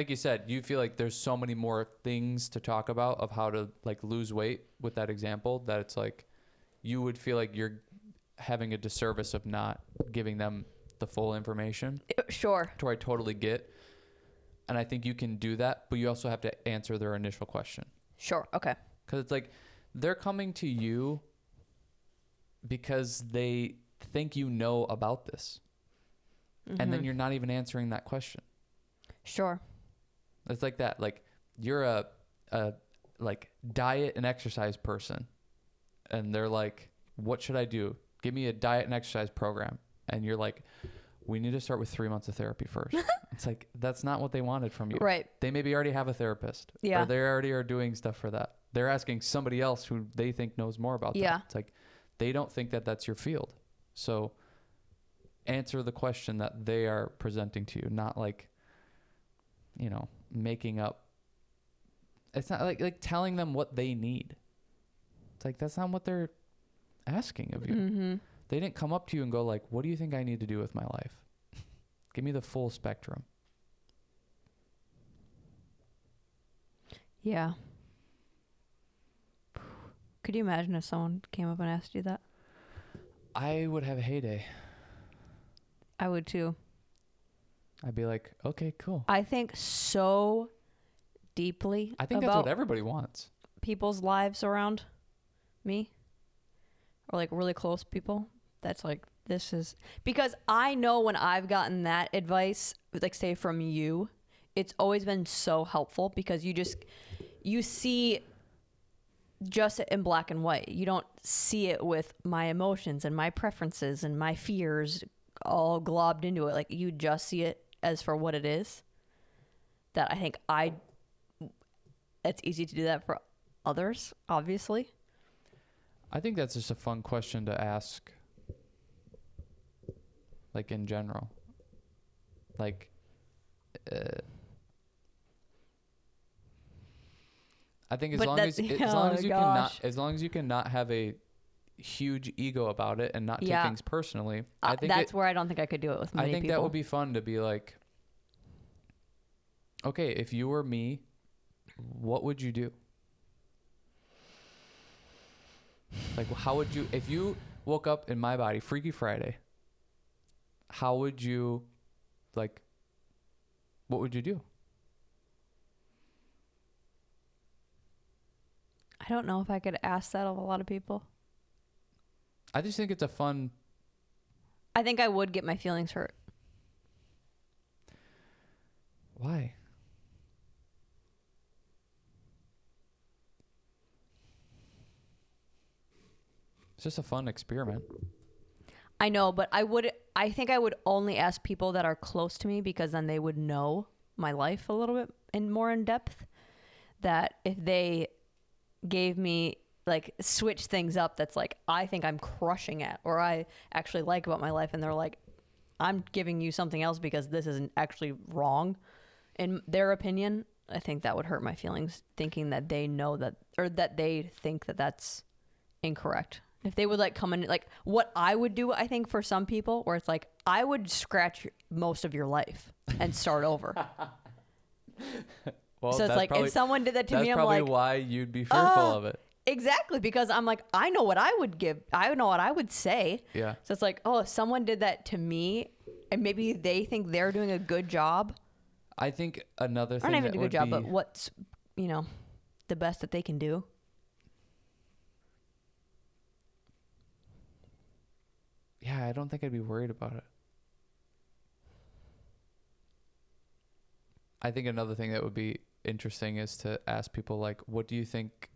you said, you feel like there's so many more things to talk about of how to like lose weight with that example that it's like you would feel like you're having a disservice of not giving them the full information. Sure. To where I totally get. And I think you can do that, but you also have to answer their initial question. Sure. Okay. Because it's like they're coming to you because they think you know about this. Mm-hmm. And then you're not even answering that question. Sure. It's like that. Like you're a like diet and exercise person, and they're like, "What should I do? Give me a diet and exercise program." And you're like, "We need to start with 3 months of therapy first." It's like that's not what they wanted from you. Right. They maybe already have a therapist. Yeah. Or they already are doing stuff for that. They're asking somebody else who they think knows more about that. Yeah. It's like they don't think that that's your field. So answer the question that they are presenting to you, not like, you know, making up. It's not like telling them what they need. It's like that's not what they're asking of you. Mm-hmm. They didn't come up to you and go like, what do you think I need to do with my life? Give me the full spectrum. Yeah. Could you imagine if someone came up and asked you that? I would have a heyday. I would too. I'd be like, okay, cool. I think so deeply. I think that's what everybody wants. People's lives around me, or like really close people. That's like, this is because I know when I've gotten that advice, like say from you, it's always been so helpful because you see just in black and white. You don't see it with my emotions and my preferences and my fears all globbed into it. Like you just see it as for what it is. That I think it's easy to do that for others, obviously. I think that's just a fun question to ask. Like in general. Like, I think as long as you can not have a huge ego about it and not take things personally. I think that's where I don't think I could do it with many people. I think that would be fun to be like, okay, if you were me, what would you do? Like, how would you, if you woke up in my body, Freaky Friday, how would you, like, what would you do? I don't know if I could ask that of a lot of people. I just think it's a fun. I think I would get my feelings hurt. Why? It's just a fun experiment. I know, but I think I would only ask people that are close to me because then they would know my life a little bit more in depth. That if they gave me, like, switch things up that's like, I think I'm crushing at, or I actually like about my life, and they're like, I'm giving you something else because this isn't actually wrong in their opinion, I think that would hurt my feelings, thinking that they know that, or that they think that that's incorrect If they would like come in, like what I would do, I think for some people, where it's like I would scratch most of your life and start over. Well, So it's like if someone did that to me, I'm probably like, why you'd be fearful of it. exactly, because I'm like, I know what I would give. I know what I would say. Yeah. So it's like, oh, if someone did that to me and maybe they think they're doing a good job. I think another thing Or not even that a good would job, be, but what's, the best that they can do. yeah, I don't think I'd be worried about it. I think another thing that would be interesting is to ask people like, what do you think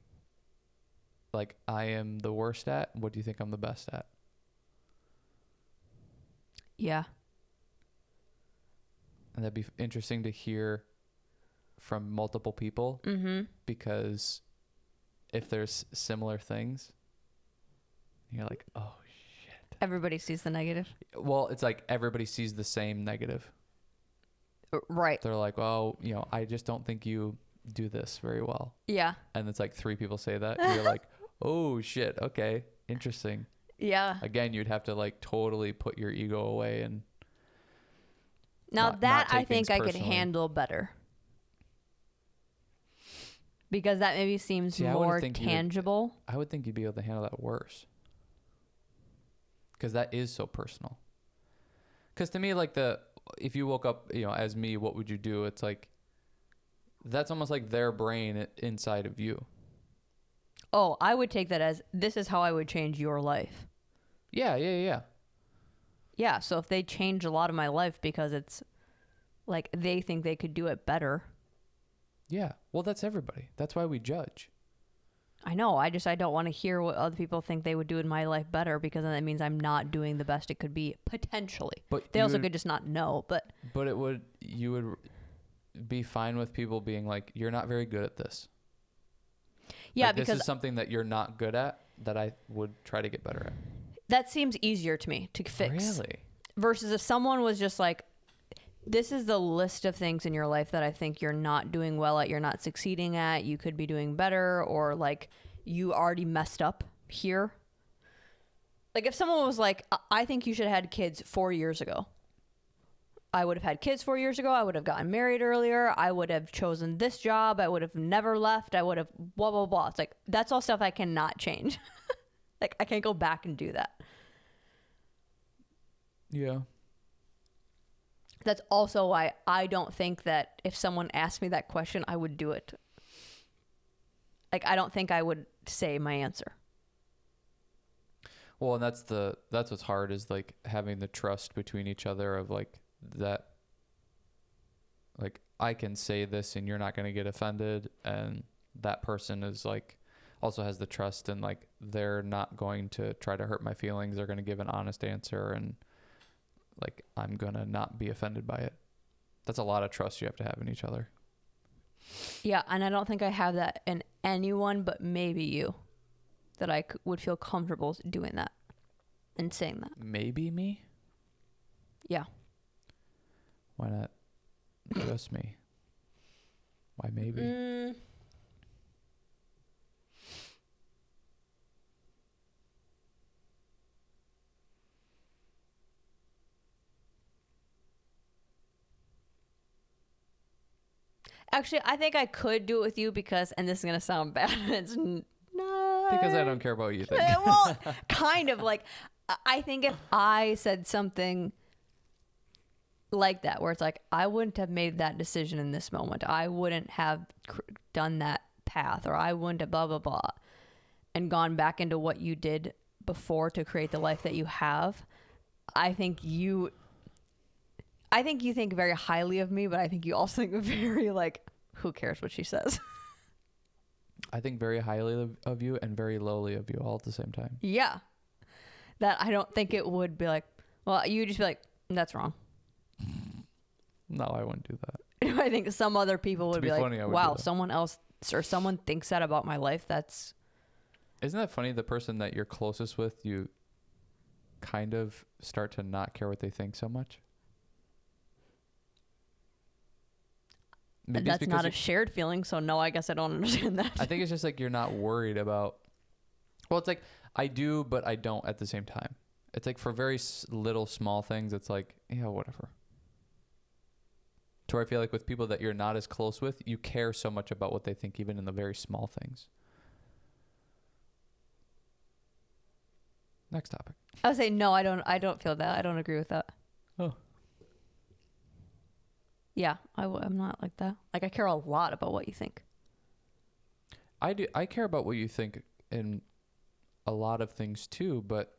like I am the worst at? What do you think I'm the best at? Yeah. And that'd be interesting to hear from multiple people, because if there's similar things, you're like, oh shit. Everybody sees the negative. Well, it's like everybody sees the same negative. Right. They're like, well, I just don't think you do this very well. Yeah. And it's like 3 people say that. And you're like, oh shit. Okay. Interesting. Yeah. Again, you'd have to like totally put your ego away and now not that take I think things I could personally. handle better. Because that maybe seems more tangible. I would think you'd be able to handle that worse. Because that is so personal. Because to me, like if you woke up, as me, what would you do? It's like, that's almost like their brain inside of you. Oh, I would take that as, this is how I would change your life. Yeah. Yeah, so if they change a lot of my life because it's like they think they could do it better. Yeah. Well, that's everybody. That's why we judge. I know. I don't want to hear what other people think they would do in my life better, because then that means I'm not doing the best it could be, potentially. But they also could just not know. But you would be fine with people being like, you're not very good at this. Yeah, like, because this is something that you're not good at that I would try to get better at. That seems easier to me to fix. Really? Versus if someone was just like, this is the list of things in your life that I think you're not doing well at, you're not succeeding at, you could be doing better, or like you already messed up here. Like if someone was like, I think you should have had kids 4 years ago. I would have had kids 4 years ago. I would have gotten married earlier. I would have chosen this job. I would have never left. I would have blah, blah, blah. It's like, that's all stuff I cannot change. Like I can't go back and do that. Yeah. That's also why I don't think that if someone asked me that question, I would do it. Like, I don't think I would say my answer. Well, and that's what's hard, is like having the trust between each other of like that, like I can say this and you're not going to get offended. And that person is like, also has the trust and like, they're not going to try to hurt my feelings. They're going to give an honest answer, and like, I'm going to not be offended by it. That's a lot of trust you have to have in each other. Yeah. And I don't think I have that in anyone but maybe you, that I would feel comfortable doing that and saying that. Maybe me? Yeah. Why not just me? Why maybe? Actually, I think I could do it with you because, and this is going to sound bad, it's not. Because I don't care about what you think. Well, kind of like, I think if I said something like that, where it's like, I wouldn't have made that decision in this moment. I wouldn't have done that path, or I wouldn't have blah, blah, blah, and gone back into what you did before to create the life that you have. I think you think very highly of me, but I think you also think very like, who cares what she says? I think very highly of you and very lowly of you all at the same time. Yeah. That I don't think it would be like, well, you just be like, that's wrong. No, I wouldn't do that. I think some other people would be like, funny, wow, someone else or someone thinks that about my life. Isn't that funny? The person that you're closest with, you kind of start to not care what they think so much. Maybe that's not a shared feeling, so no, I guess I don't understand that. I think it's just like you're not worried about. Well, it's like I do, but I don't at the same time. It's like for very little small things, it's like, yeah, whatever. To where I feel like with people that you're not as close with, you care so much about what they think, even in the very small things. Next topic. I would say no. I don't feel that. I don't agree with that. Oh. Yeah, I'm not like that. Like, I care a lot about what you think. I do. I care about what you think in a lot of things too, but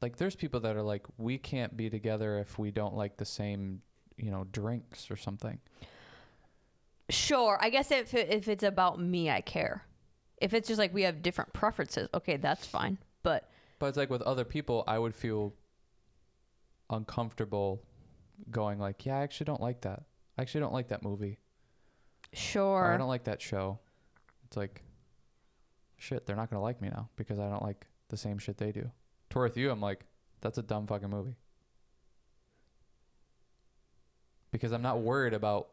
like there's people that are like, we can't be together if we don't like the same, drinks or something. Sure. I guess if it's about me, I care. If it's just like we have different preferences, okay, that's fine. But it's like with other people, I would feel uncomfortable going like, yeah, I actually don't like that. I actually don't like that movie. Sure. Or I don't like that show. It's like, shit, they're not going to like me now because I don't like the same shit they do. With you, I'm like, that's a dumb fucking movie. Because I'm not worried about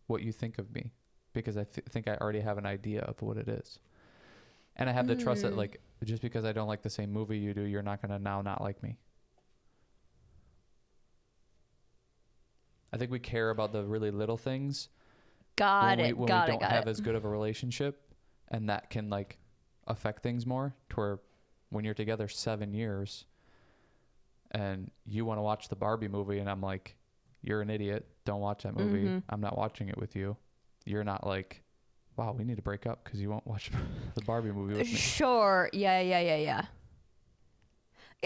what you think of me. Because I think I already have an idea of what it is. And I have the trust that, like, just because I don't like the same movie you do, you're not going to now not like me. I think we care about the really little things. When we don't have as good of a relationship, and that can, like, affect things more. To where when you're together 7 years and you want to watch the Barbie movie and I'm like, you're an idiot, don't watch that movie. Mm-hmm. I'm not watching it with you. You're not like, wow, we need to break up because you won't watch the Barbie movie with me. Sure. Yeah.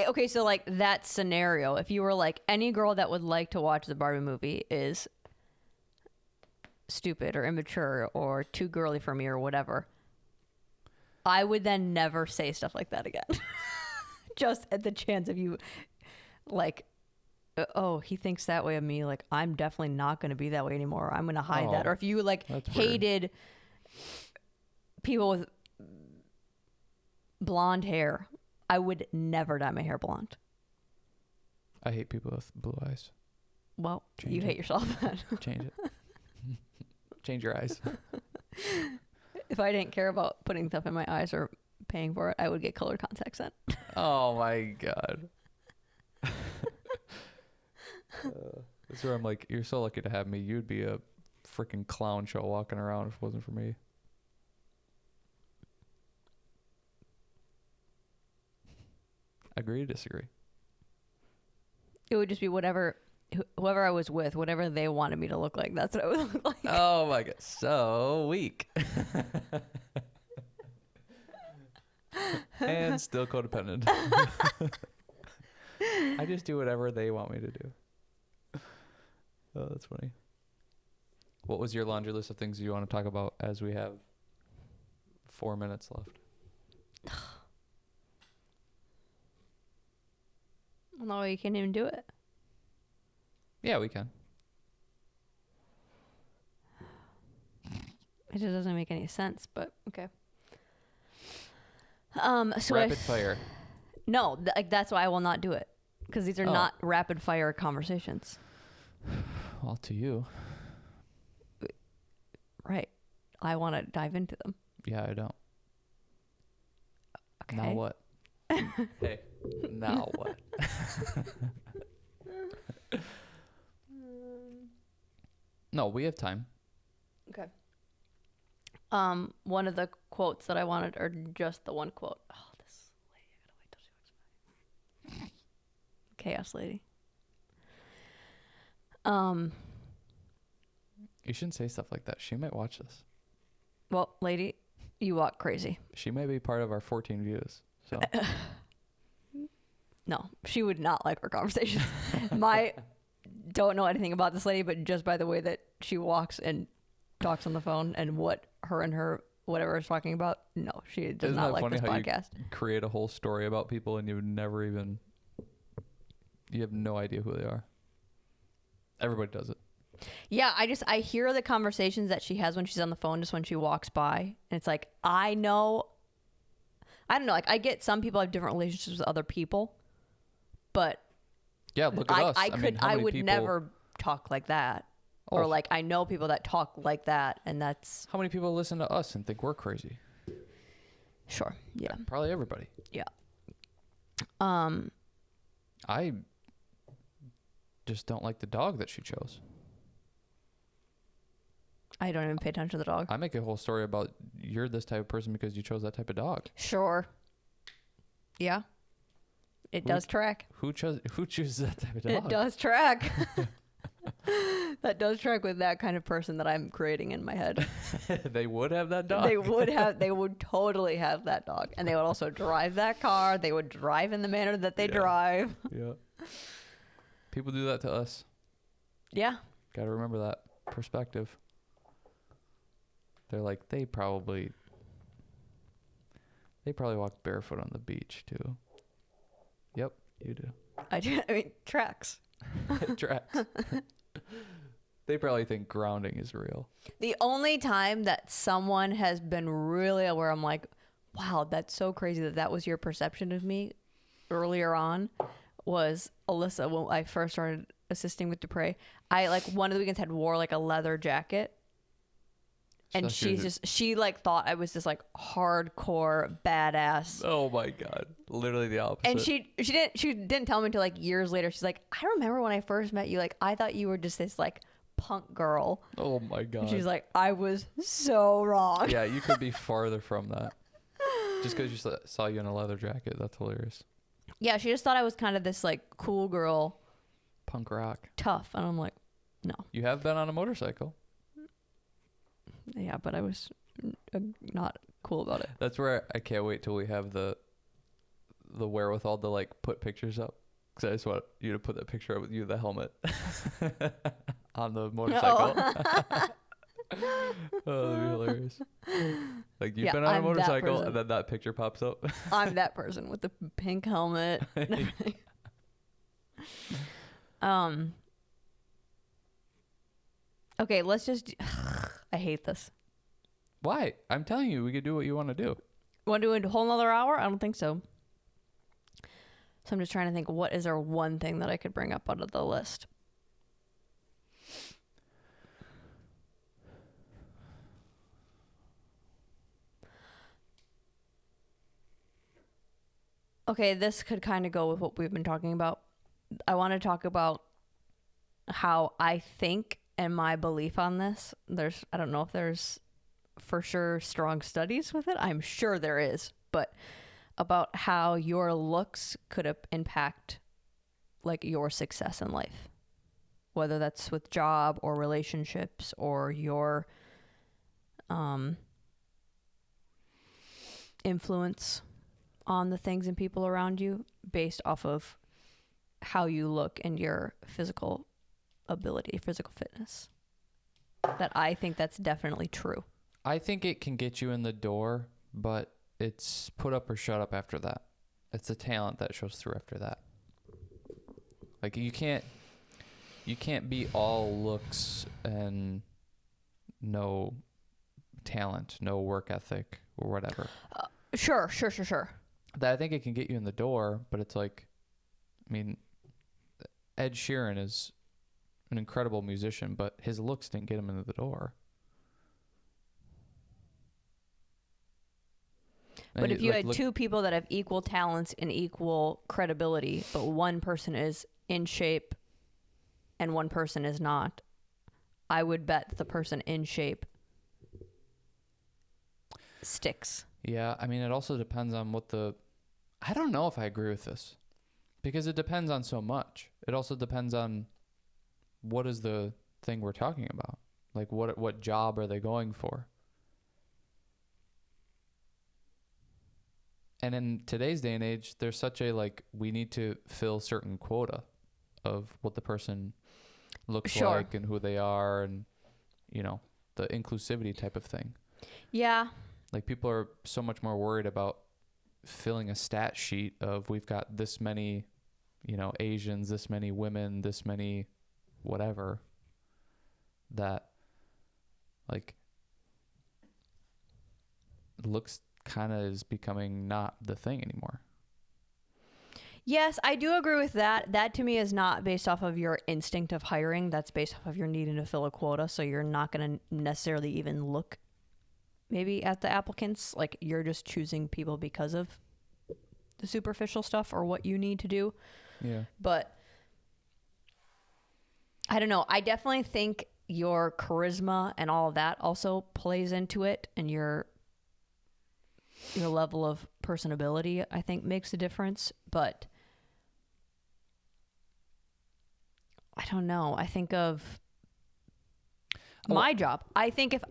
Okay, so like that scenario, if you were like, any girl that would like to watch the Barbie movie is stupid or immature or too girly for me or whatever, I would then never say stuff like that again. Just at the chance of you, like, oh, he thinks that way of me. Like, I'm definitely not going to be that way anymore. I'm going to hide that. Or if you, like, hated people with blonde hair, I would never dye my hair blonde. I hate people with blue eyes. Well, you hate yourself then. Change it. Change your eyes. If I didn't care about putting stuff in my eyes or paying for it, I would get colored contacts then. Oh my God. That's where I'm like, you're so lucky to have me. You'd be a freaking clown show walking around if it wasn't for me. Agree or disagree? It would just be whoever I was with, whatever they wanted me to look like. That's what I would look like. Oh my God. So weak. And still codependent. I just do whatever they want me to do. Oh, that's funny. What was your laundry list of things you want to talk about as we have 4 minutes left? No, you can't even do it. Yeah, we can. It just doesn't make any sense, but okay. So Rapid fire. No, that's why I will not do it. Because these are not rapid fire conversations. Well, to you. Right. I want to dive into them. Yeah, I don't. Okay. Now what? Hey, now what? No, we have time. Okay. One of the quotes that I wanted, or just the one quote. Oh, this lady, I gotta wait till she walks by. Chaos lady. You shouldn't say stuff like that. She might watch this. Well, lady, you walk crazy. She may be part of our 14 views. So no, she would not like our conversations. Don't know anything about this lady, but just by the way that she walks and talks on the phone and what her and her whatever is talking about, no, she does not like this podcast. You create a whole story about people and you have no idea who they are. Everybody does it. Yeah, I hear the conversations that she has when she's on the phone, just when she walks by, and it's like, I don't know, like, I get some people have different relationships with other people, but yeah, look at us. I would never talk like that. Or like, I know people that talk like that, and that's... How many people listen to us and think we're crazy? Sure. Yeah. Probably everybody. Yeah. I just don't like the dog that she chose. I don't even pay attention to the dog. I make a whole story about you're this type of person because you chose that type of dog. Sure. Yeah. It does track. Who chooses that type of dog? It does track. That does track with that kind of person that I'm creating in my head. They would have that dog. They would totally have that dog. And they would also drive that car. They would drive in the manner that they drive. Yeah. People do that to us. Yeah. Got to remember that perspective. They're like, they probably walk barefoot on the beach too. Yep, you do. I mean, tracks. It tracks. They probably think grounding is real. The only time that someone has been really where I'm like, wow, that's so crazy that was your perception of me earlier on was Alyssa. When I first started assisting with Dupre, I like one of the weekends had wore like a leather jacket. And she like thought I was this like hardcore badass. Oh my God. Literally the opposite. And she didn't tell me until like years later. She's like, I remember when I first met you, like I thought you were just this like punk girl. Oh my God. And she's like, I was so wrong. Yeah, you could be farther from that. Just because you saw you in a leather jacket. That's hilarious. Yeah, she just thought I was kind of this like cool girl. Punk rock. Tough. And I'm like, no. You have been on a motorcycle. Yeah, but I was not cool about it. That's where I can't wait till we have the wherewithal to like put pictures up. Because I just want you to put that picture up with you, the helmet, on the motorcycle. Oh, that'd be hilarious. Like you've been on a motorcycle and then that picture pops up. I'm that person with the pink helmet. Okay, let's just... I hate this. Why? I'm telling you, we could do what you want to do. Want to do a whole nother hour? I don't think so. So I'm just trying to think, what is there one thing that I could bring up out of the list? Okay, this could kind of go with what we've been talking about. I want to talk about how I think and my belief on this. I don't know if there's for sure strong studies with it. I'm sure there is, but about how your looks could impact like your success in life, whether that's with job or relationships or your influence on the things and people around you based off of how you look and your physical ability, physical fitness. That I think that's definitely true. I think it can get you in the door, but it's put up or shut up after that. It's the talent that shows through after that. Like you can't be all looks and no talent, no work ethic or whatever. Sure. That I think it can get you in the door, but it's like, I mean, Ed Sheeran is an incredible musician, but his looks didn't get him into the door. But if you had two people that have equal talents and equal credibility, but one person is in shape and one person is not, I would bet the person in shape sticks. Yeah, I mean, it also depends on I don't know if I agree with this because it depends on so much. It also depends on what is the thing we're talking about. Like what job are they going for? And in today's day and age, there's such a we need to fill certain quota of what the person looks like and who they are and, the inclusivity type of thing. Yeah. Like people are so much more worried about filling a stat sheet of we've got this many, Asians, this many women, this many whatever, that looks kind of is becoming not the thing anymore. Yes, I do agree with that. That to me is not based off of your instinct of hiring. That's based off of your needing to fill a quota. So you're not going to necessarily even look maybe at the applicants, like you're just choosing people because of the superficial stuff or what you need to do. Yeah. But I don't know. I definitely think your charisma and all of that also plays into it, and your level of personability, I think, makes a difference. But I don't know. I think of my job. I think if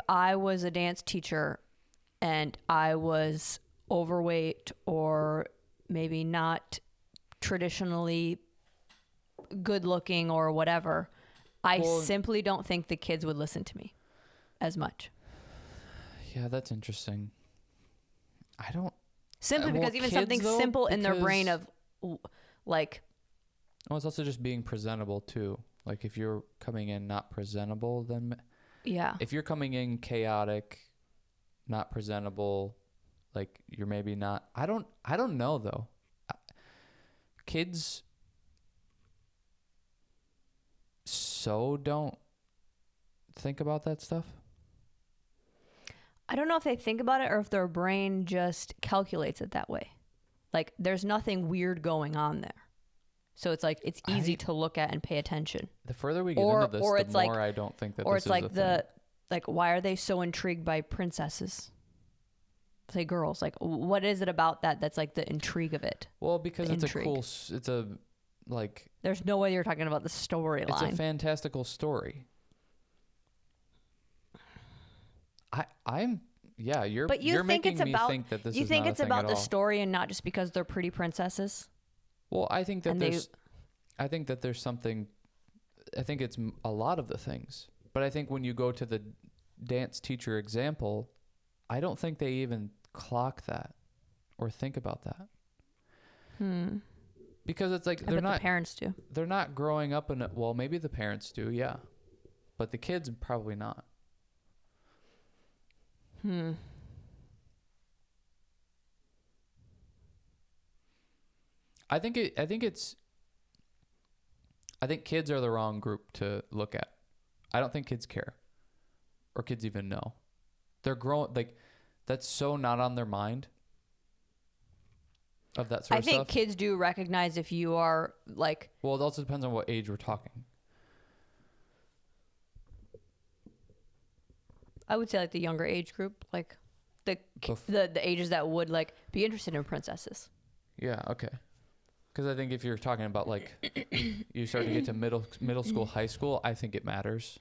I was a dance teacher and I was overweight or maybe not traditionally good looking or whatever, I simply don't think the kids would listen to me as much. Yeah, that's interesting. I don't. Simply because even something simple in their brain of like. Well, it's also just being presentable too. Like if you're coming in not presentable, then yeah. If you're coming in chaotic, not presentable, like you're maybe not. I don't know though. Kids don't think about that stuff. I don't know if they think about it or if their brain just calculates it that way. Like there's nothing weird going on there. So it's like it's easy to look at and pay attention. The further we get into this, the more I don't think that or this it's is like a thing. Like why are they so intrigued by princesses? Say girls. Like what is it about that that's like the intrigue of it? Well, because it's a like there's no way you're talking about the storyline. It's a fantastical story. You're making me think that this is not a thing at all. You think it's about the story and not just because they're pretty princesses? Well, I think that there's something. I think it's a lot of the things, but I think when you go to the dance teacher example, I don't think they even clock that or think about that. Because it's like the parents do. They're not growing up in it. Well, maybe the parents do, yeah, but the kids probably not. I think kids are the wrong group to look at. I don't think kids care or kids even know. They're growing, like that's so not on their mind of that sort of stuff. I think kids do recognize if you are like. Well, it also depends on what age we're talking. I would say like the younger age group, like the ages that would like be interested in princesses. Yeah. Okay. Because I think if you're talking about like you start to get to middle school, high school, I think it matters.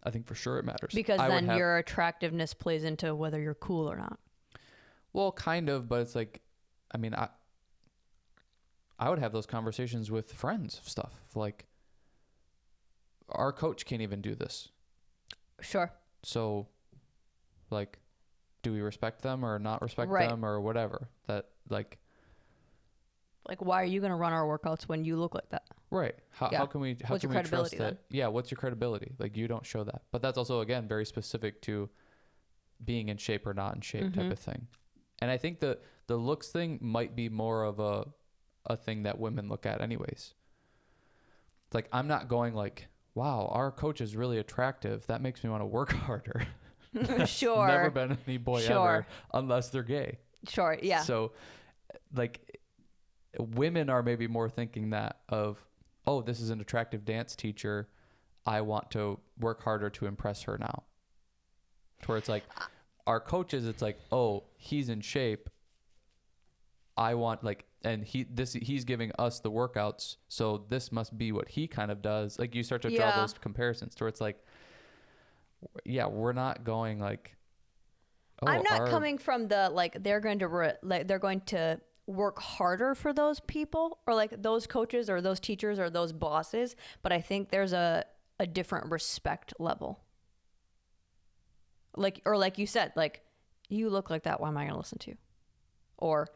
I think for sure it matters. Because then your attractiveness plays into whether you're cool or not. Well, kind of, but it's like, I mean, I would have those conversations with friends of stuff. Like, our coach can't even do this. Sure. So, like, do we respect them or not respect them or whatever? That, like, why are you going to run our workouts when you look like that? Right. How can we trust that? Then? Yeah. What's your credibility? Like, you don't show that. But that's also, again, very specific to being in shape or not in shape type of thing. And I think the looks thing might be more of a thing that women look at anyways. It's like, I'm not going like, wow, our coach is really attractive. That makes me want to work harder. Sure. Never been any boy ever, unless they're gay. Sure, yeah. So, like, women are maybe more thinking that of, oh, this is an attractive dance teacher. I want to work harder to impress her now. To where it's like, our coaches, it's like, oh, he's in shape. I want like, and he's giving us the workouts, so this must be what he kind of does. Like you start to draw those comparisons to where it's like, yeah, we're not going like. Oh, I'm not coming from the like they're going to work harder for those people or like those coaches or those teachers or those bosses, but I think there's a different respect level. Like you said, like you look like that. Why am I going to listen to you? Or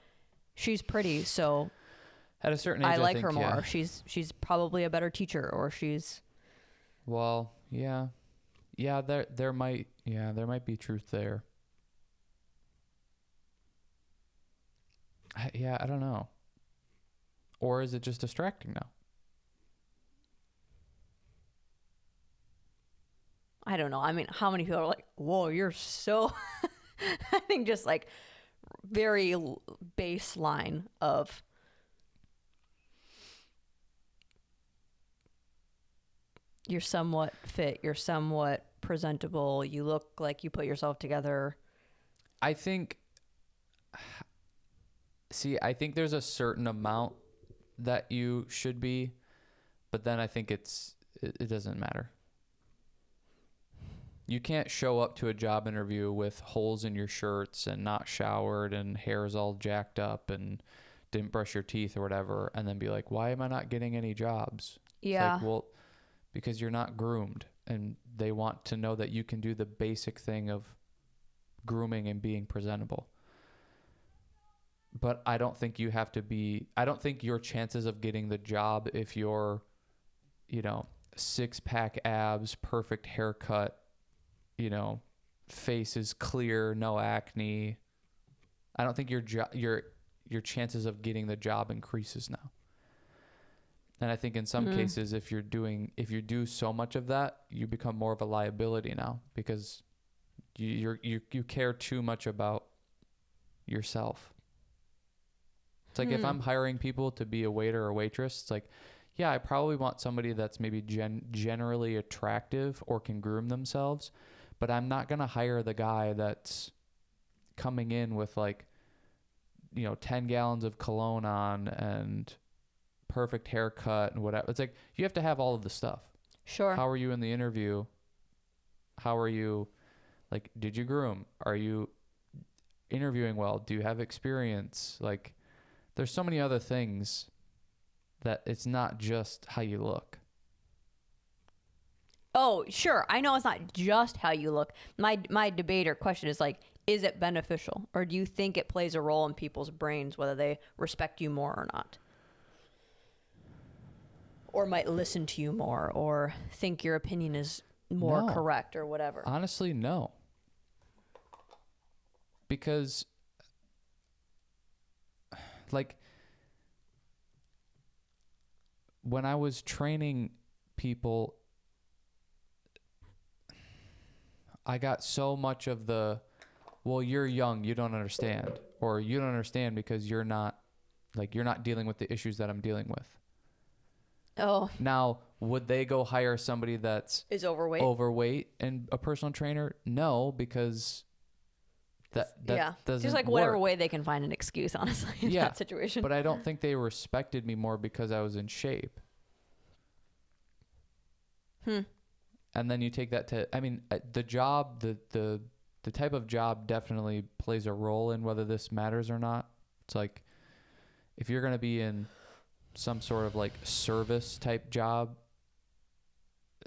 she's pretty, so at a certain age, I like her more. Yeah. She's probably a better teacher, or she's. Well, yeah, there might be truth there. I don't know. Or is it just distracting now? I don't know. I mean, how many people are like, whoa, you're so, I think just like very baseline of you're somewhat fit, you're somewhat presentable, you look like you put yourself together. I think, I think there's a certain amount that you should be, but then I think it doesn't matter. You can't show up to a job interview with holes in your shirts and not showered and hair's all jacked up and didn't brush your teeth or whatever, and then be like, why am I not getting any jobs? Yeah. It's like, well, because you're not groomed, and they want to know that you can do the basic thing of grooming and being presentable. But I don't think you have to be, I don't think your chances of getting the job, if you're, 6-pack abs, perfect haircut, face is clear, no acne, I don't think your chances of getting the job increases now. And I think in some cases, if you do so much of that, you become more of a liability now, because you care too much about yourself. It's like if I'm hiring people to be a waiter or waitress, it's like, yeah, I probably want somebody that's maybe generally attractive or can groom themselves, but I'm not going to hire the guy that's coming in with 10 gallons of cologne on and perfect haircut and whatever. It's like, you have to have all of the stuff. Sure. How are you in the interview? How are you, did you groom? Are you interviewing well? Do you have experience? There's so many other things that it's not just how you look. Oh, sure. I know it's not just how you look. My debate or question is is it beneficial? Or do you think it plays a role in people's brains, whether they respect you more or not? Or might listen to you more, or think your opinion is more correct, or whatever? Honestly, no. Because, when I was training people, I got so much of the, well, you're young, you don't understand. Or you don't understand because you're not dealing with the issues that I'm dealing with. Oh. Now, would they go hire somebody that's is overweight and a personal trainer? No, because that doesn't just work. whatever way they can find an excuse, honestly, in that situation. But I don't think they respected me more because I was in shape. And then you take that to, the job, the type of job definitely plays a role in whether this matters or not. It's like, if you're going to be in some sort of service type job,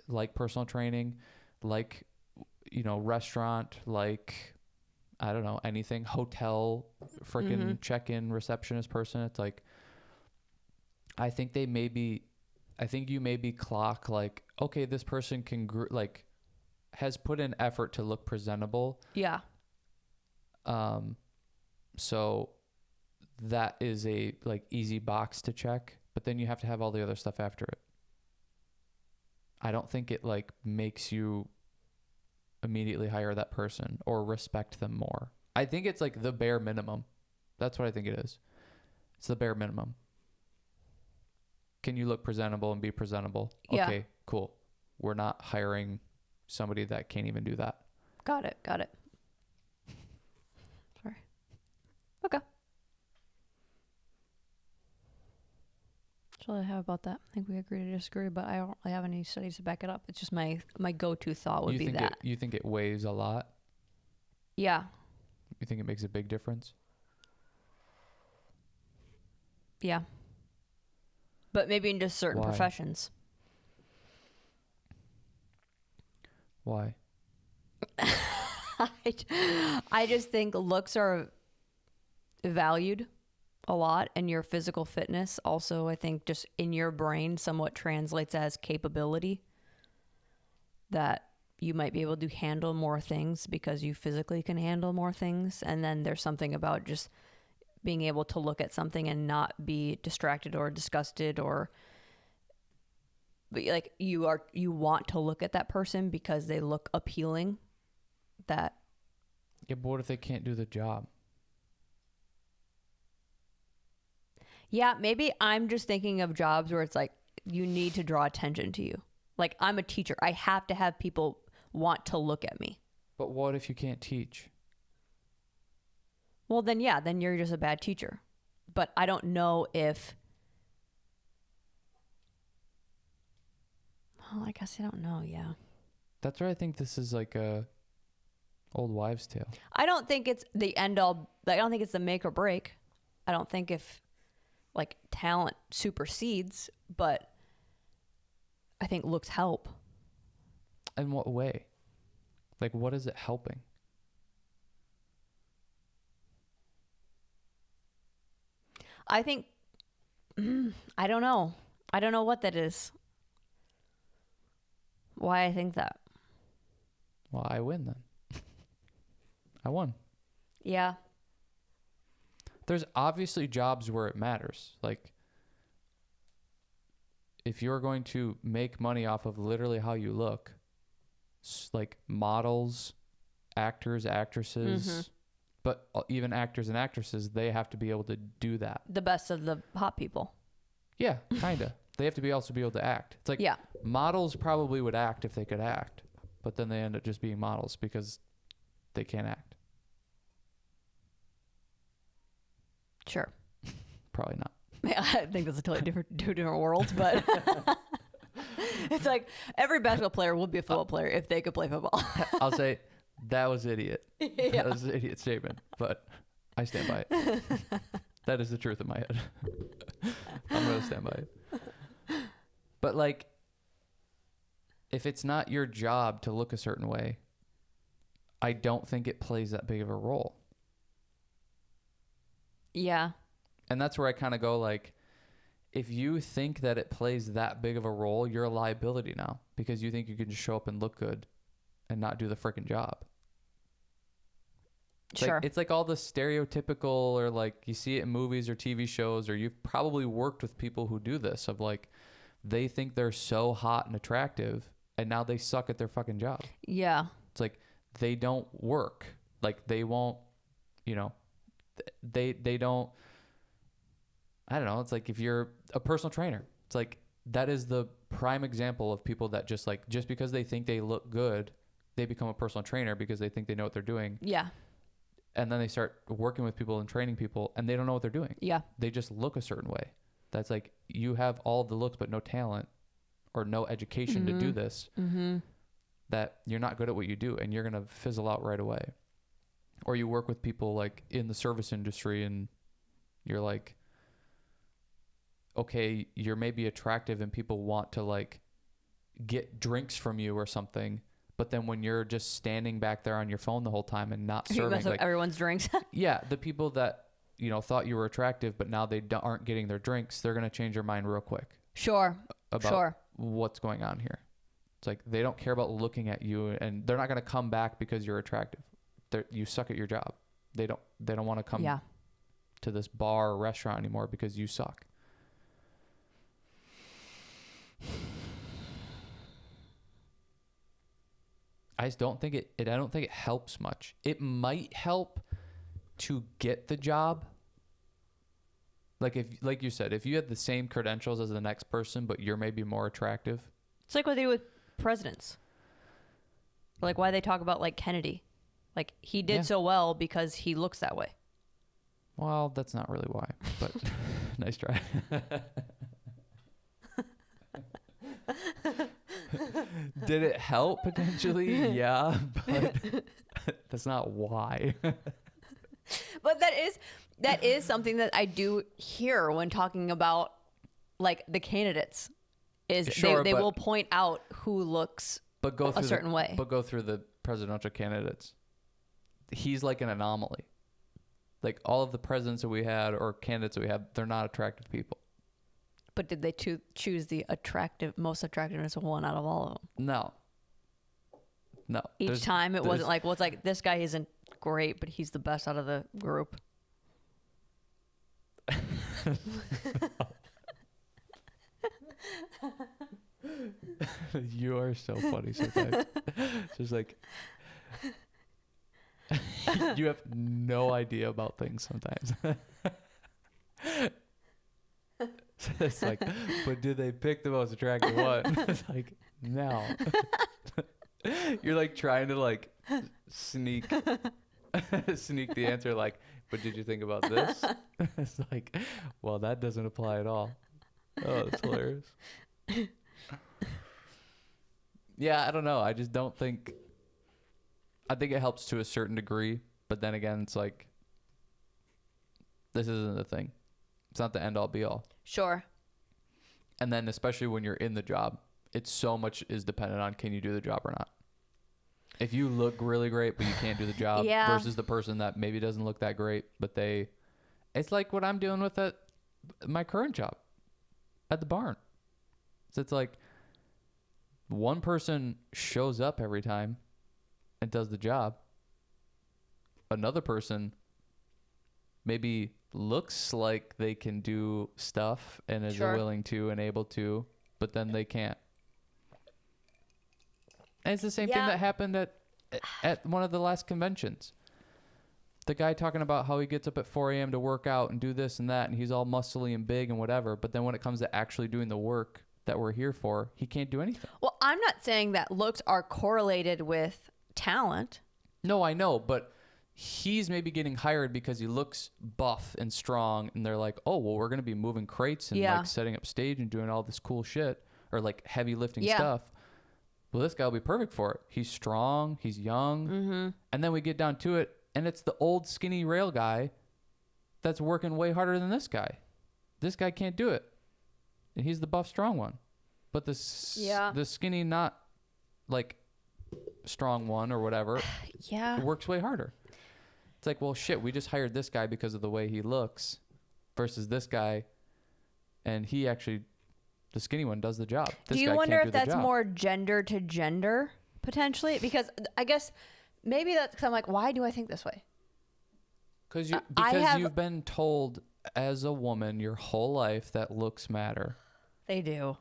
like personal training, restaurant, I don't know, anything, hotel, freaking check-in receptionist person. It's like, I think you maybe clock okay, this person can has put in effort to look presentable. Yeah. So that is a easy box to check, but then you have to have all the other stuff after it. I don't think it makes you immediately hire that person or respect them more. I think it's the bare minimum. That's what I think it is. It's the bare minimum. Can you look presentable and be presentable? Yeah. Okay, cool. We're not hiring somebody that can't even do that. Got it. Sorry. Okay. That's all I have about that. I think we agree to disagree, but I don't really have any studies to back it up. It's just my go-to thought would be that. You think it weighs a lot? Yeah. You think it makes a big difference? Yeah. But maybe in just certain Why? professions. Why? I just think looks are valued a lot, and your physical fitness also, I think, just in your brain somewhat translates as capability, that you might be able to handle more things because you physically can handle more things. And then there's something about just being able to look at something and not be distracted or disgusted or but like you want to look at that person because they look appealing. That Yeah, but what if they can't do the job? yeah, maybe I'm just thinking of jobs where it's like you need to draw attention to you. Like I'm a teacher, I have to have people want to look at me. But what if you can't teach? Well, then yeah, then you're just a bad teacher. But I don't know if. Well, I guess I don't know. Yeah. That's where I think this is like a old wives' tale. I don't think it's the end all. I don't think it's the make or break. I don't think if like talent supersedes, but I think looks help. In what way? Like, what is it helping? I think I don't know. I don't know what that is. Why I think that. Well, I win then. I won. Yeah. There's obviously jobs where it matters. Like, if you're going to make money off of literally how you look, like models, actors, actresses, but even actors and actresses, they have to be able to do that. The best of the hot people. Yeah, kind of. They have to be also be able to act. It's like models probably would act if they could act, but then they end up just being models because they can't act. Sure. Probably not. I think that's a totally two different worlds, but it's like every basketball player would be a football player if they could play football. I'll say that was idiot. Yeah. That was an idiot statement, but I stand by it. That is the truth in my head. I'm going to stand by it. But like, if it's not your job to look a certain way, I don't think it plays that big of a role. Yeah. And that's where I kind of go like, if you think that it plays that big of a role, you're a liability now because you think you can just show up and look good and not do the freaking job. Sure. It's like all the stereotypical, or like you see it in movies or TV shows, or you've probably worked with people who do this of like, they think they're so hot and attractive and now they suck at their fucking job. Yeah. It's like they don't work. Like they won't, you know, they don't, I don't know. It's like if you're a personal trainer, it's like that is the prime example of people that just like, just because they think they look good, they become a personal trainer because they think they know what they're doing. Yeah. And then they start working with people and training people and they don't know what they're doing. Yeah. They just look a certain way. That's like, you have all the looks, but no talent or no education to do this, that you're not good at what you do and you're going to fizzle out right away. Or you work with people like in the service industry and you're like, okay, you're maybe attractive and people want to like get drinks from you or something. But then when you're just standing back there on your phone the whole time and not serving, like everyone's drinks. yeah, the people that, you know, thought you were attractive, but now they aren't getting their drinks, they're going to change their mind real quick. Sure. About what's going on here. It's like they don't care about looking at you and they're not going to come back because you're attractive. You suck at your job. They don't want to come to this bar or restaurant anymore because you suck. I just don't think I don't think it helps much. It might help to get the job. Like you said, if you had the same credentials as the next person, but you're maybe more attractive. It's like what they do with presidents. Like why they talk about like Kennedy. Like he did so well because he looks that way. Well, that's not really why, but nice try. Did it help potentially? Yeah, but that's not why. But that is something that I do hear when talking about like the candidates is Sure, they will point out who looks a certain way. But go through the presidential candidates. He's like an anomaly. Like all of the presidents that we had or candidates that we had, they're not attractive people. But did they choose the most attractiveness one out of all of them? No. Each time it wasn't like, well, it's like this guy isn't great, but he's the best out of the group. You are so funny sometimes. Just like you have no idea about things sometimes. It's like, but did they pick the most attractive one? It's like, no. You're like trying to like sneak the answer, like, but did you think about this? It's like, well, that doesn't apply at all. Oh, that's hilarious. Yeah, I don't know. I just don't think. I think it helps to a certain degree, but then again, it's like, this isn't the thing. It's not the end all be all. Sure. And then especially when you're in the job, it's so much is dependent on can you do the job or not. If you look really great, but you can't do the job versus the person that maybe doesn't look that great, but it's like what I'm dealing with at my current job at the barn. So it's like one person shows up every time and does the job. Another person maybe looks like they can do stuff and is willing to and able to, but then they can't. And it's the same thing that happened at one of the last conventions. The guy talking about how he gets up at 4 a.m. to work out and do this and that, and he's all muscly and big and whatever, but then when it comes to actually doing the work that we're here for, he can't do anything. Well, I'm not saying that looks are correlated with talent. No, I know, but he's maybe getting hired because he looks buff and strong, and they're like, oh, well, we're going to be moving crates and like setting up stage and doing all this cool shit, or like heavy lifting stuff. Well, this guy will be perfect for it. He's strong, he's young, and then we get down to it, and it's the old skinny rail guy that's working way harder than this guy. This guy can't do it, and he's the buff strong one, but the skinny not like strong one or whatever works way harder. It's like, well, shit, we just hired this guy because of the way he looks versus this guy, and he actually, the skinny one, does the job. Do you wonder if that's more gender to gender potentially? Because I guess maybe that's because I'm like, why do I think this way? Because you've been told as a woman your whole life that looks matter. They do.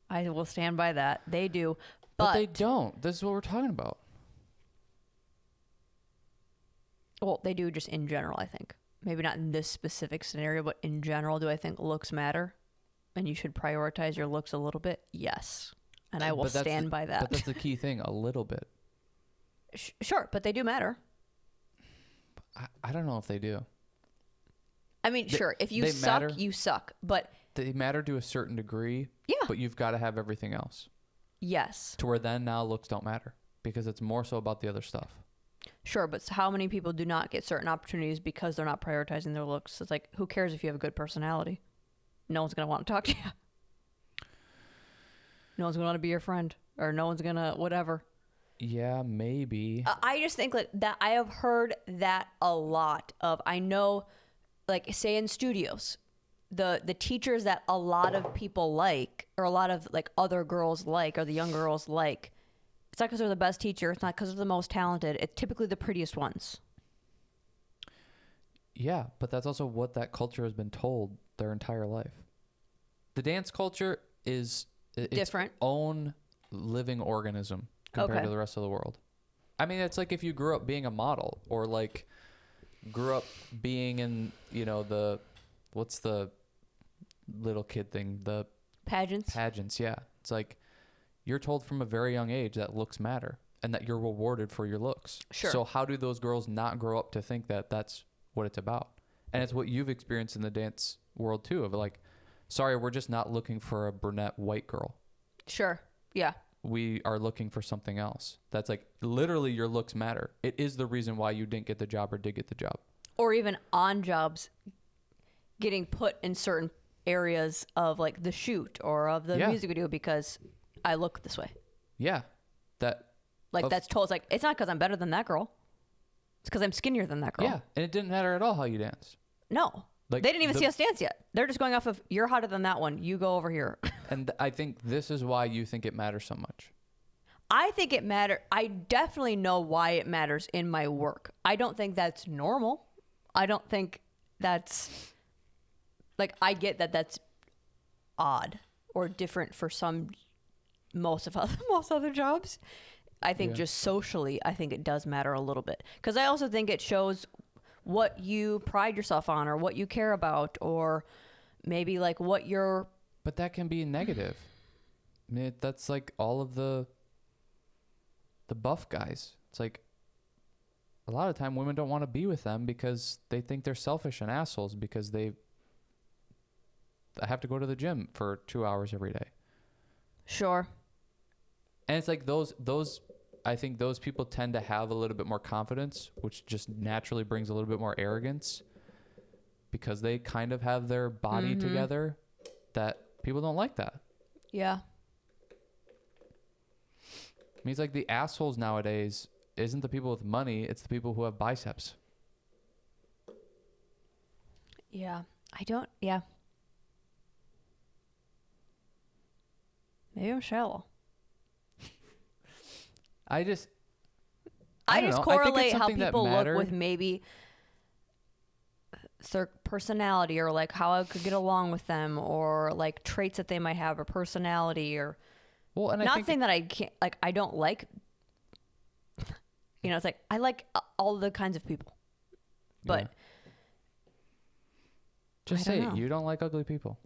I will stand by that. They do. But they don't. This is what we're talking about. Well, they do just in general, I think. Maybe not in this specific scenario, but in general, do I think looks matter? And you should prioritize your looks a little bit? Yes. And I will stand by that. But that's the key thing, a little bit. Sure, but they do matter. I don't know if they do. I mean, sure, if you suck, you suck. But they matter to a certain degree. Yeah. But you've got to have everything else. Yes. To where then now looks don't matter. Because it's more so about the other stuff. Sure, but how many people do not get certain opportunities because they're not prioritizing their looks? It's like, who cares if you have a good personality? No one's going to want to talk to you. No one's going to want to be your friend. Or no one's going to whatever. Yeah, maybe. I just think like that I have heard that a lot of, I know, like say in studios, the teachers that a lot of people like, or a lot of like other girls like, or the young girls like, it's not because they're the best teacher. It's not because they're the most talented. It's typically the prettiest ones. Yeah, but that's also what that culture has been told their entire life. The dance culture is different, its own living organism compared to the rest of the world. I mean, it's like if you grew up being a model, or like grew up being in, what's the little kid thing? The pageants, yeah. It's like you're told from a very young age that looks matter and that you're rewarded for your looks. Sure. So how do those girls not grow up to think that that's what it's about? And it's what you've experienced in the dance world too, of like, sorry, we're just not looking for a brunette white girl. Sure. Yeah. We are looking for something else. That's like literally your looks matter. It is the reason why you didn't get the job or did get the job. Or even on jobs getting put in certain areas of like the shoot or of the music video because I look this way. Yeah. That's told. It's like, it's not because I'm better than that girl. It's because I'm skinnier than that girl. Yeah. And it didn't matter at all how you danced. No. Like, they didn't even see us dance yet. They're just going off of, you're hotter than that one. You go over here. And I think this is why you think it matters so much. I think it matters. I definitely know why it matters in my work. I don't think that's normal. I don't think that's, like, I get that that's odd or different for some most other jobs. I think Yeah. just socially, I think it does matter a little bit, because I also think it shows what you pride yourself on or what you care about, or maybe like what you're. But that can be negative. I mean, that's like all of the buff guys. It's like a lot of time women don't want to be with them because they think they're selfish and assholes because I have to go to the gym for 2 hours every day. Sure. And it's like those I think those people tend to have a little bit more confidence, which just naturally brings a little bit more arrogance because they kind of have their body together, that people don't like that. Yeah. I mean, it's like the assholes nowadays isn't the people with money, it's the people who have biceps. Yeah. Maybe I'm shallow. I just I don't just know. I think it's correlate how something that people look mattered. with maybe their personality, or like how I could get along with them, or like traits that they might have, or personality, or Well, and I not think saying that I can't, like, I don't like, it's like I like all the kinds of people, but yeah. Just I say don't it. know. You don't like ugly people.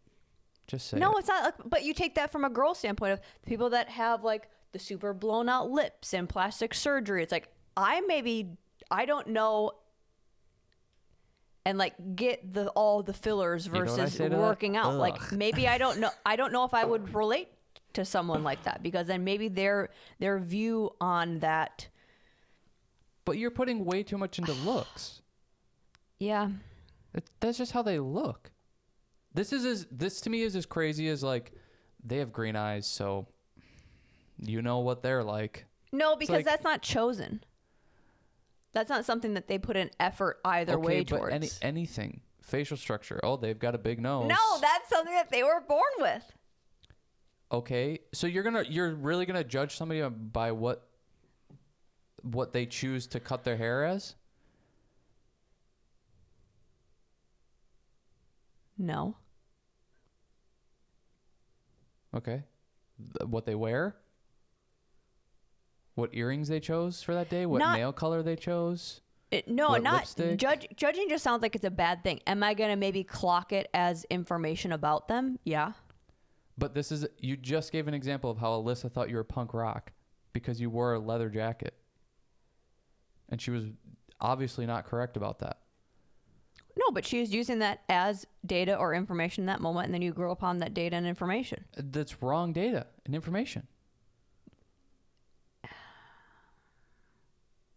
Just say no, it. it's not like, but you take that from a girl standpoint of people that have like the super blown out lips and plastic surgery. It's like, I don't know, and like get all the fillers You know what I versus say to that? working out. Ugh. Like, maybe I don't know if I would relate to someone like that, because then maybe their view on that. But you're putting way too much into looks. Yeah. That's just how they look. This to me is as crazy as like they have green eyes, so you know what they're like. No, because like- that's not chosen. That's not something that they put an effort either way but towards. anything. Facial structure. Oh, they've got a big nose. No, that's something that they were born with. Okay, so you're really gonna judge somebody by what they choose to cut their hair as? No. Okay. What they wear? What earrings they chose for that day? What nail color they chose? No, What not lipstick? judging. Just sounds like it's a bad thing. Am I gonna maybe clock it as information about them? Yeah. But you just gave an example of how Alyssa thought you were punk rock because you wore a leather jacket. And she was obviously not correct about that. No, but she was using that as data or information in that moment, and then you grow upon that data and information. That's wrong data and information.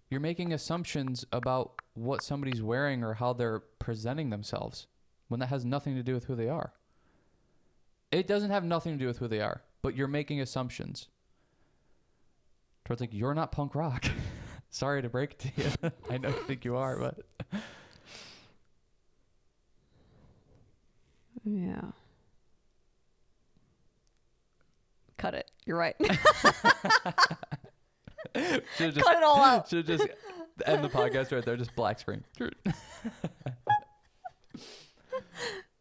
You're making assumptions about what somebody's wearing or how they're presenting themselves when that has nothing to do with who they are. It doesn't have nothing to do with who they are, but you're making assumptions. Towards like, you're not punk rock. Sorry to break it to you. I don't think you are, but... Yeah. Cut it. You're right. Cut it all out. Should just end the podcast right there. Just black screen.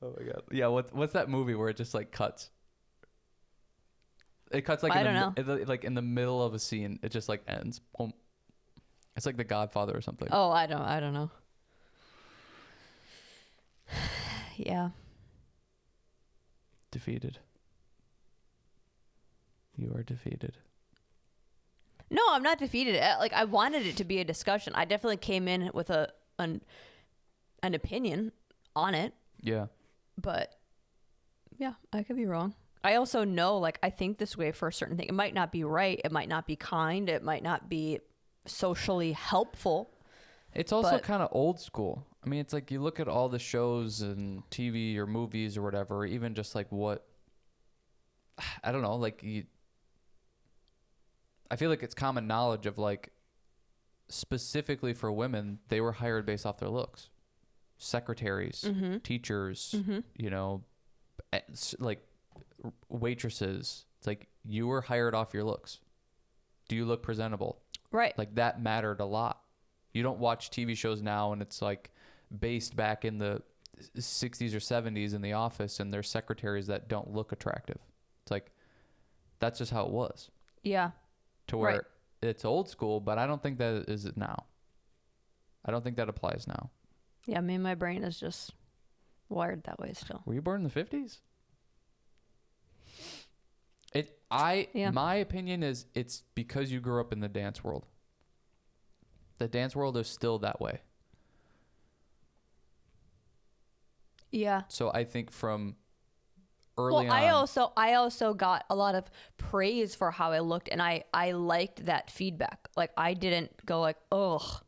Oh my god. Yeah. What's that movie where it just like cuts? It cuts like I don't know. like in the middle of a scene. It just like ends. Boom. It's like The Godfather or something. Oh, I don't know. Yeah. Defeated. You are defeated. No, I'm not defeated. Like, I wanted it to be a discussion. I definitely came in with an opinion on it. Yeah. But yeah, I could be wrong. I also know, like, I think this way for a certain thing. It might not be right. It might not be kind. It might not be socially helpful. It's also kind of old school. I mean, it's like you look at all the shows and TV or movies or whatever, or even just like I don't know, like I feel like it's common knowledge of like specifically for women, they were hired based off their looks. Secretaries, teachers, like waitresses. It's like you were hired off your looks. Do you look presentable? Right. Like that mattered a lot. You don't watch TV shows now and it's like based back in the 60s or 70s in the office and there's secretaries that don't look attractive. It's like That's just how it was. Yeah. To where Right. it's old school, but I don't think that is it now. I don't think that applies now. Yeah, my brain is just wired that way still. Were you born in the 50s? Yeah. My opinion is it's because you grew up in the dance world. The dance world is still that way. Yeah. So I think from early well, on. I also got a lot of praise for how I looked, and I liked that feedback. Like, I didn't go like, ugh,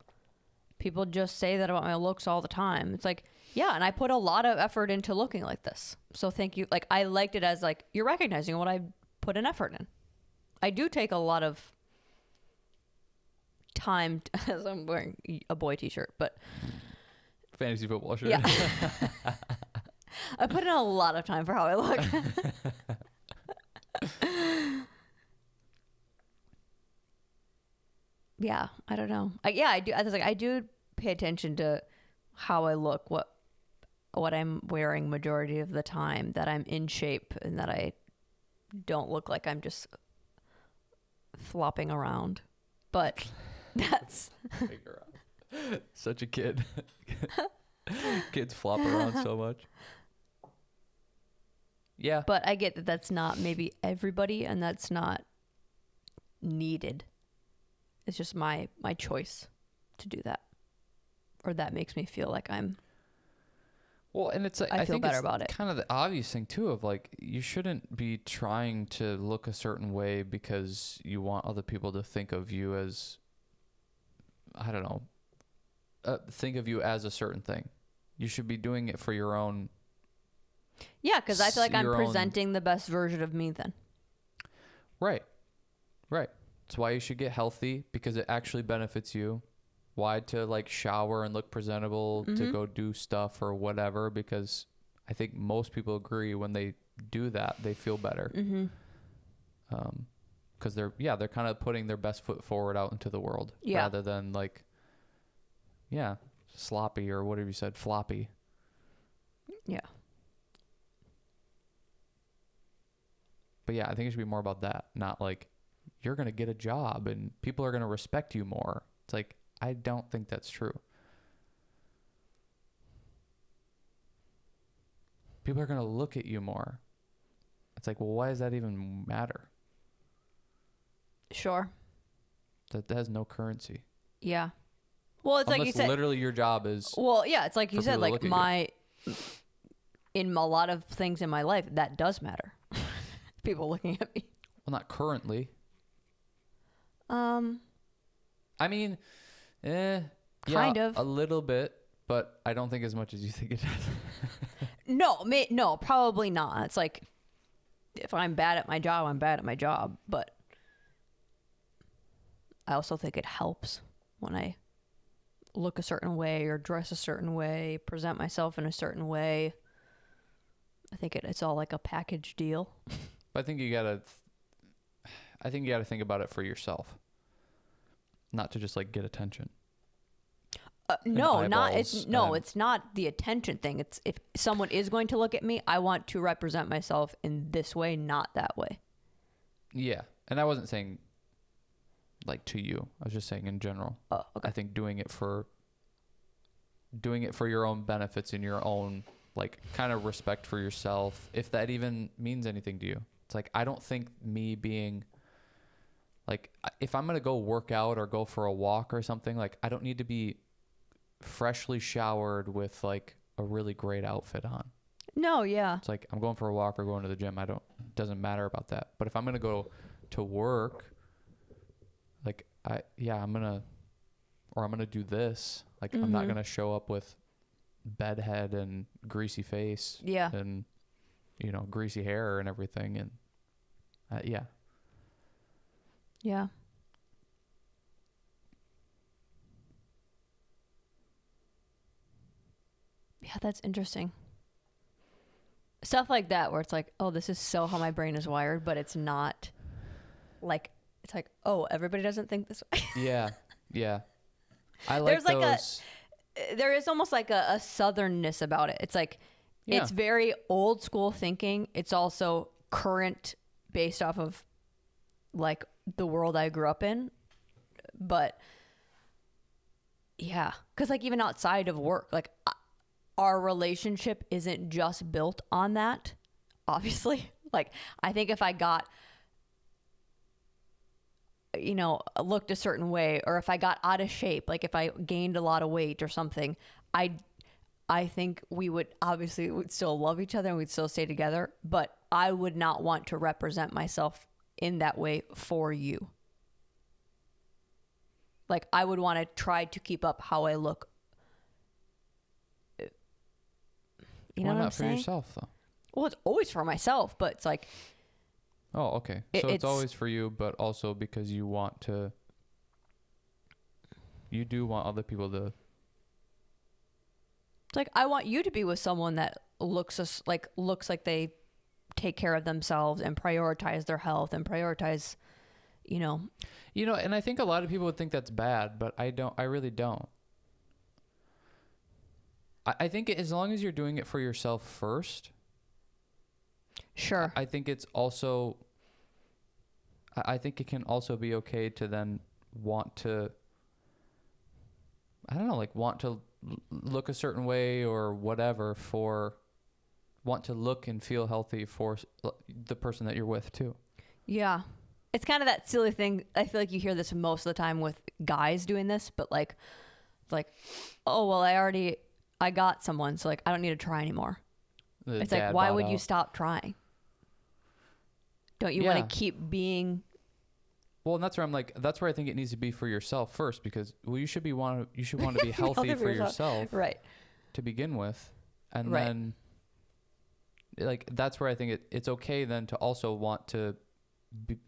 people just say that about my looks all the time. It's like, yeah, and I put a lot of effort into looking like this. So thank you. Like, I liked it as like, you're recognizing what I put an effort in. I do take a lot of time as I'm wearing a boy t-shirt, but Fantasy football shirt. yeah. I put in a lot of time for how I look. Yeah, I don't know. I do. I was like, I do pay attention to how I look, what I'm wearing majority of the time, that I'm in shape, and that I don't look like I'm just flopping around. But that's Such a kid. Kids flop around so much. Yeah. But I get that that's not maybe everybody, and that's not needed. It's just my choice to do that, or that makes me feel like I'm. Well, and it's like, I feel think better it's about it. kind of the obvious thing too of like you shouldn't be trying to look a certain way because you want other people to think of you as, I don't know, think of you as a certain thing. You should be doing it for your own. Yeah, because I feel like I'm your own- presenting the best version of me then. Right. That's why you should get healthy, because it actually benefits you. Why to like shower and look presentable to go do stuff or whatever, because I think most people agree when they do that, they feel better. Because they're kind of putting their best foot forward out into the world rather than like, sloppy or whatever you said, floppy. Yeah. But yeah, I think it should be more about that, not like you're going to get a job and people are going to respect you more. It's like, I don't think that's true. People are going to look at you more. It's like, well, why does that even matter? Sure. That has no currency. Yeah. Well, it's Unless like you said. Literally, your job is. Well, yeah, it's like you said. Like you. In a lot of things in my life, that does matter. People looking at me. Well, not currently. I mean, kind of a little bit, but I don't think as much as you think it does. No, probably not. It's like, if I'm bad at my job, I'm bad at my job. But I also think it helps when I look a certain way or dress a certain way, present myself in a certain way. I think it's all like a package deal. But I think you gotta think about it for yourself, not to just like get attention. It's not the attention thing. It's if someone is going to look at me, I want to represent myself in this way, not that way. Yeah, and I wasn't saying like to you. I was just saying in general. Oh, okay. I think doing it for your own benefits and your own like kind of respect for yourself, if that even means anything to you. It's like, I don't think me being like, if I'm going to go work out or go for a walk or something, like I don't need to be freshly showered with like a really great outfit on. No, yeah. It's like, I'm going for a walk or going to the gym. It doesn't matter about that. But if I'm going to go to work, like I'm going to do this. Like I'm not going to show up with bedhead and greasy face. Yeah. And, greasy hair and everything. And yeah. Yeah. Yeah, that's interesting. Stuff like that where it's like, oh, this is so how my brain is wired, but it's not like, it's like, oh, everybody doesn't think this way. Yeah. I like those. There is almost like a southernness about it. It's like, it's very old school thinking. It's also current based off of like the world I grew up in. But yeah, because like even outside of work, like our relationship isn't just built on that, obviously. Like I think if I got, you know, looked a certain way, or if I got out of shape, like if I gained a lot of weight or something, I think we would obviously would still love each other and we'd still stay together, but I would not want to represent myself in that way for you. Like I would want to try to keep up how I look. You know Why what I'm not for saying? yourself though? Well, it's always for myself, but it's like, Oh, okay. So it's always for you, but also because you want to. You do want other people to. it's like I want you to be with someone that looks like they take care of themselves and prioritize their health and prioritize, you know. You know, and I think a lot of people would think that's bad, but I don't. I really don't. I think as long as you're doing it for yourself first. Sure. I think it's also. I think it can also be okay to then want to. I don't know, like want to look a certain way or whatever for. Want to look and feel healthy for the person that you're with too. Yeah. It's kind of that silly thing. I feel like you hear this most of the time with guys doing this, but like, oh, well, I got someone, so like, I don't need to try anymore. It's like, why would you stop trying? Don't you want to keep being? Well, and that's where I'm like, that's where I think it needs to be for yourself first, because well, you should want to be healthy for yourself, right? To begin with, and right. then, like, that's where I think it's okay then to also want to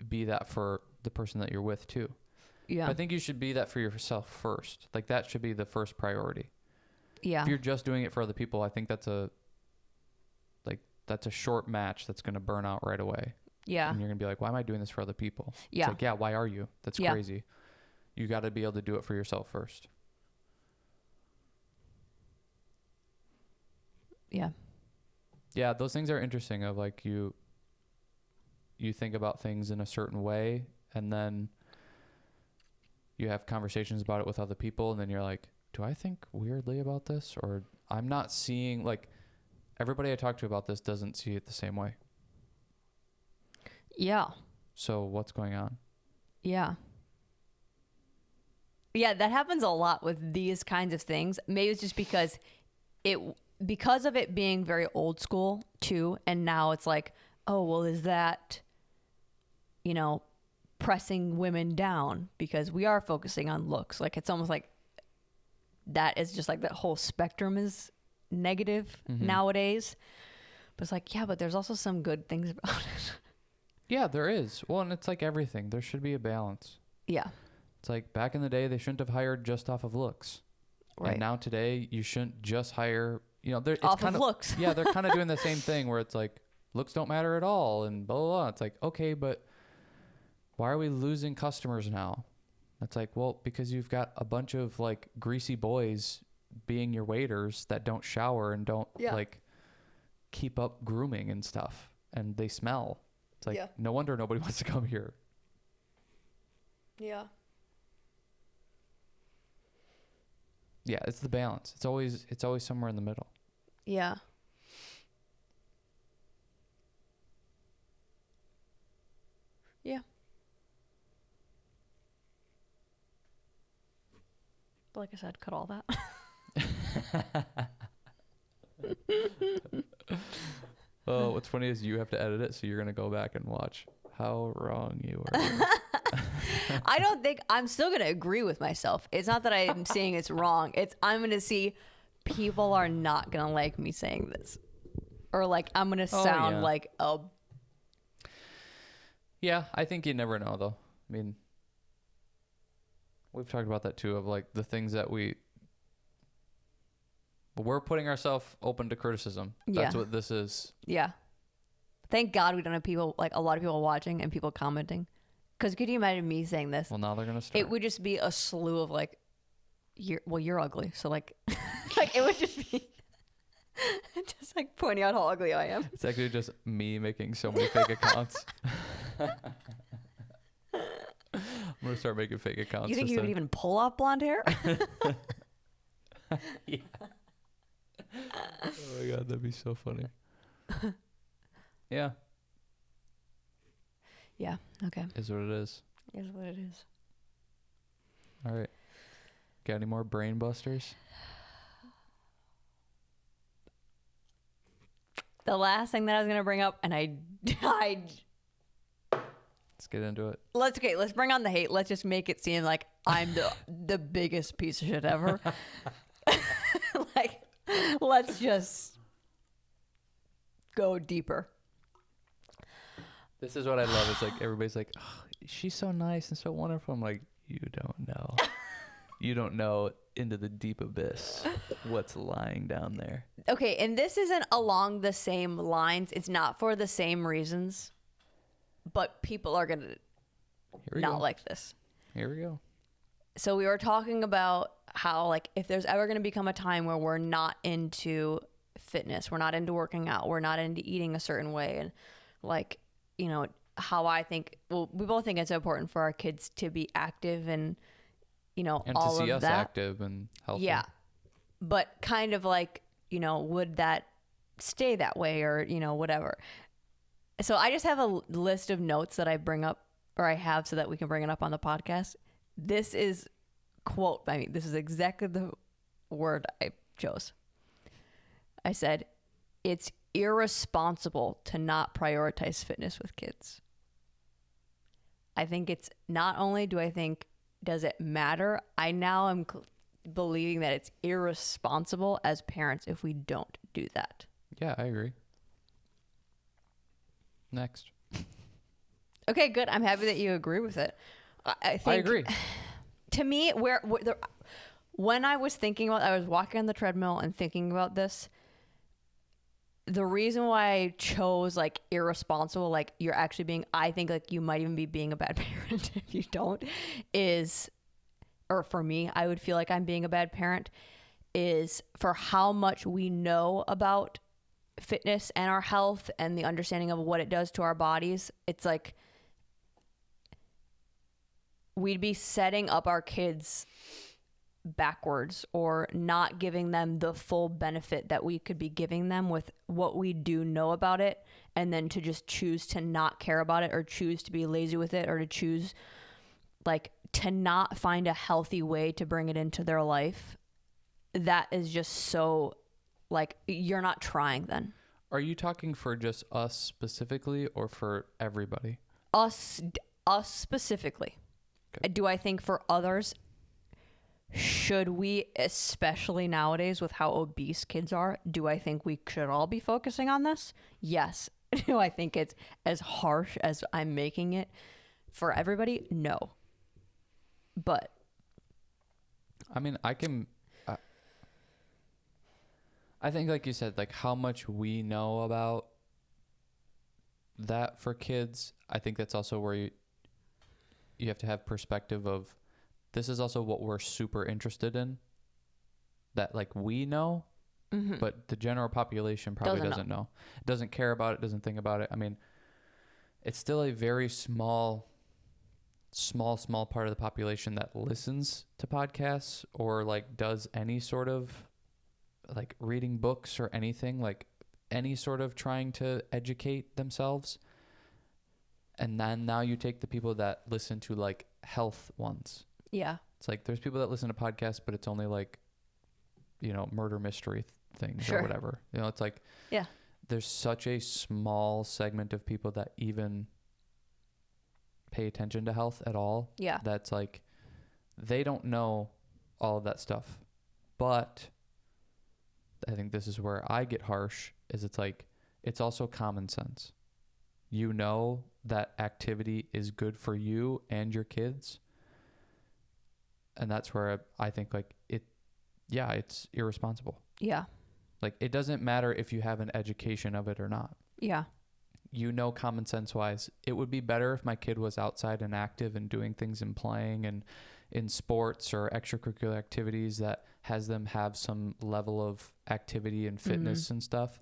be that for the person that you're with too. Yeah. But I think you should be that for yourself first. Like that should be the first priority. Yeah. If you're just doing it for other people, I think that's a short match that's going to burn out right away. Yeah. And you're going to be like, why am I doing this for other people? Yeah. It's like, yeah, why are you? That's crazy. You got to be able to do it for yourself first. Yeah. Yeah, those things are interesting of like you think about things in a certain way and then you have conversations about it with other people and then you're like, do I think weirdly about this? Or I'm not seeing, like, everybody I talk to about this doesn't see it the same way. Yeah. So what's going on? Yeah. Yeah, that happens a lot with these kinds of things. Maybe it's just because of it being very old school too, and now it's like, oh, well, is that, you know, pressing women down because we are focusing on looks? Like it's almost like that is just like that whole spectrum is negative nowadays. But it's like, yeah, but there's also some good things about it. Yeah, there is. Well, and it's like everything. There should be a balance. Yeah. It's like back in the day, they shouldn't have hired just off of looks. Right. And now today, you shouldn't just hire, you know, it's off kind of looks. Yeah, they're kind of doing the same thing where it's like, looks don't matter at all and blah, blah, blah. It's like, okay, but why are we losing customers now? It's like, well, because you've got a bunch of like greasy boys being your waiters that don't shower and don't like keep up grooming and stuff. And they smell. It's like, no wonder nobody wants to come here. Yeah. Yeah, it's the balance. It's always somewhere in the middle. Yeah. Yeah. But like I said, cut all that. Oh, what's funny is you have to edit it, so you're gonna go back and watch how wrong you were. I don't think I'm still gonna agree with myself. It's not that I'm saying it's wrong. It's I'm gonna see people are not gonna like me saying this, or like I'm gonna sound like a. Yeah, I think you never know though. I mean, we've talked about that too, of like the things that we're putting ourselves open to criticism. That's what this is. Yeah. Thank God we don't have people, like a lot of people watching and people commenting. Because could you imagine me saying this? Well, now they're going to start. It would just be a slew of like, you're ugly. So like, like it would just be just like pointing out how ugly I am. It's actually just me making so many fake accounts. gonna start making fake accounts. You think you would even pull off blonde hair? Yeah. Oh my god, that'd be so funny. Yeah. Yeah. Okay. Is what it is. Is what it is. All right. Got any more brain busters? The last thing that I was gonna bring up, and I Let's get into it. let's bring on the hate. Let's just make it seem like I'm the biggest piece of shit ever. Like, let's just go deeper. This is what I love. It's like everybody's like, oh, she's so nice and so wonderful. I'm like, you don't know. You don't know into the deep abyss what's lying down there. Okay, and this isn't along the same lines. It's not for the same reasons, but people are gonna not like this. Here we go. So we were talking about how, like, if there's ever going to become a time where we're not into fitness, we're not into working out, we're not into eating a certain way, and like, you know, how I think, well, we both think it's important for our kids to be active and, you know, And all to see of us that. active and healthy. Yeah. But kind of like, you know, would that stay that way, or, you know, whatever. So I just have a list of notes that I bring up, or I have, so that we can bring it up on the podcast. This is quote by me. This is exactly the word I chose. I said, it's irresponsible to not prioritize fitness with kids. I think it's not only do I think, does it matter? I now am believing that it's irresponsible as parents if we don't do that. Yeah, I agree. Next. Okay, good. I'm happy that you agree with it. I think, I agree. To me, when I was thinking about, I was walking on the treadmill and thinking about this. The reason why I chose like irresponsible, like you're actually being, I think like you might even be being a bad parent if you don't, is, or for me, I would feel like I'm being a bad parent, is for how much we know about fitness and our health and the understanding of what it does to our bodies. It's like we'd be setting up our kids backwards, or not giving them the full benefit that we could be giving them with what we do know about it, and then to just choose to not care about it, or choose to be lazy with it, or to choose like to not find a healthy way to bring it into their life. That is just so, like, you're not trying then. Are you talking for just us specifically or for everybody? Us specifically. Okay. Do I think for others, should we, especially nowadays with how obese kids are, do I think we should all be focusing on this? Yes. Do I think it's as harsh as I'm making it for everybody? No. But I mean, I think, like you said, like how much we know about that for kids, I think that's also where you have to have perspective of, this is also what we're super interested in, that like we know, but the general population probably doesn't know. It doesn't care about it, doesn't think about it. I mean, it's still a very small part of the population that listens to podcasts or like does any sort of like reading books or anything, like any sort of trying to educate themselves. And then now you take the people that listen to like health ones. yeah. It's like there's people that listen to podcasts, but it's only like, you know, murder mystery things Sure. or whatever. You know, it's like, Yeah. there's such a small segment of people that even pay attention to health at all. Yeah. That's like, they don't know all of that stuff. But I think this is where I get harsh, is it's like, it's also common sense. You know that activity is good for you and your kids. And that's where I think like it's irresponsible. Yeah. Like, it doesn't matter if you have an education of it or not. Yeah. You know, common sense wise, it would be better if my kid was outside and active and doing things and playing and in sports or extracurricular activities that has them have some level of activity and fitness and stuff.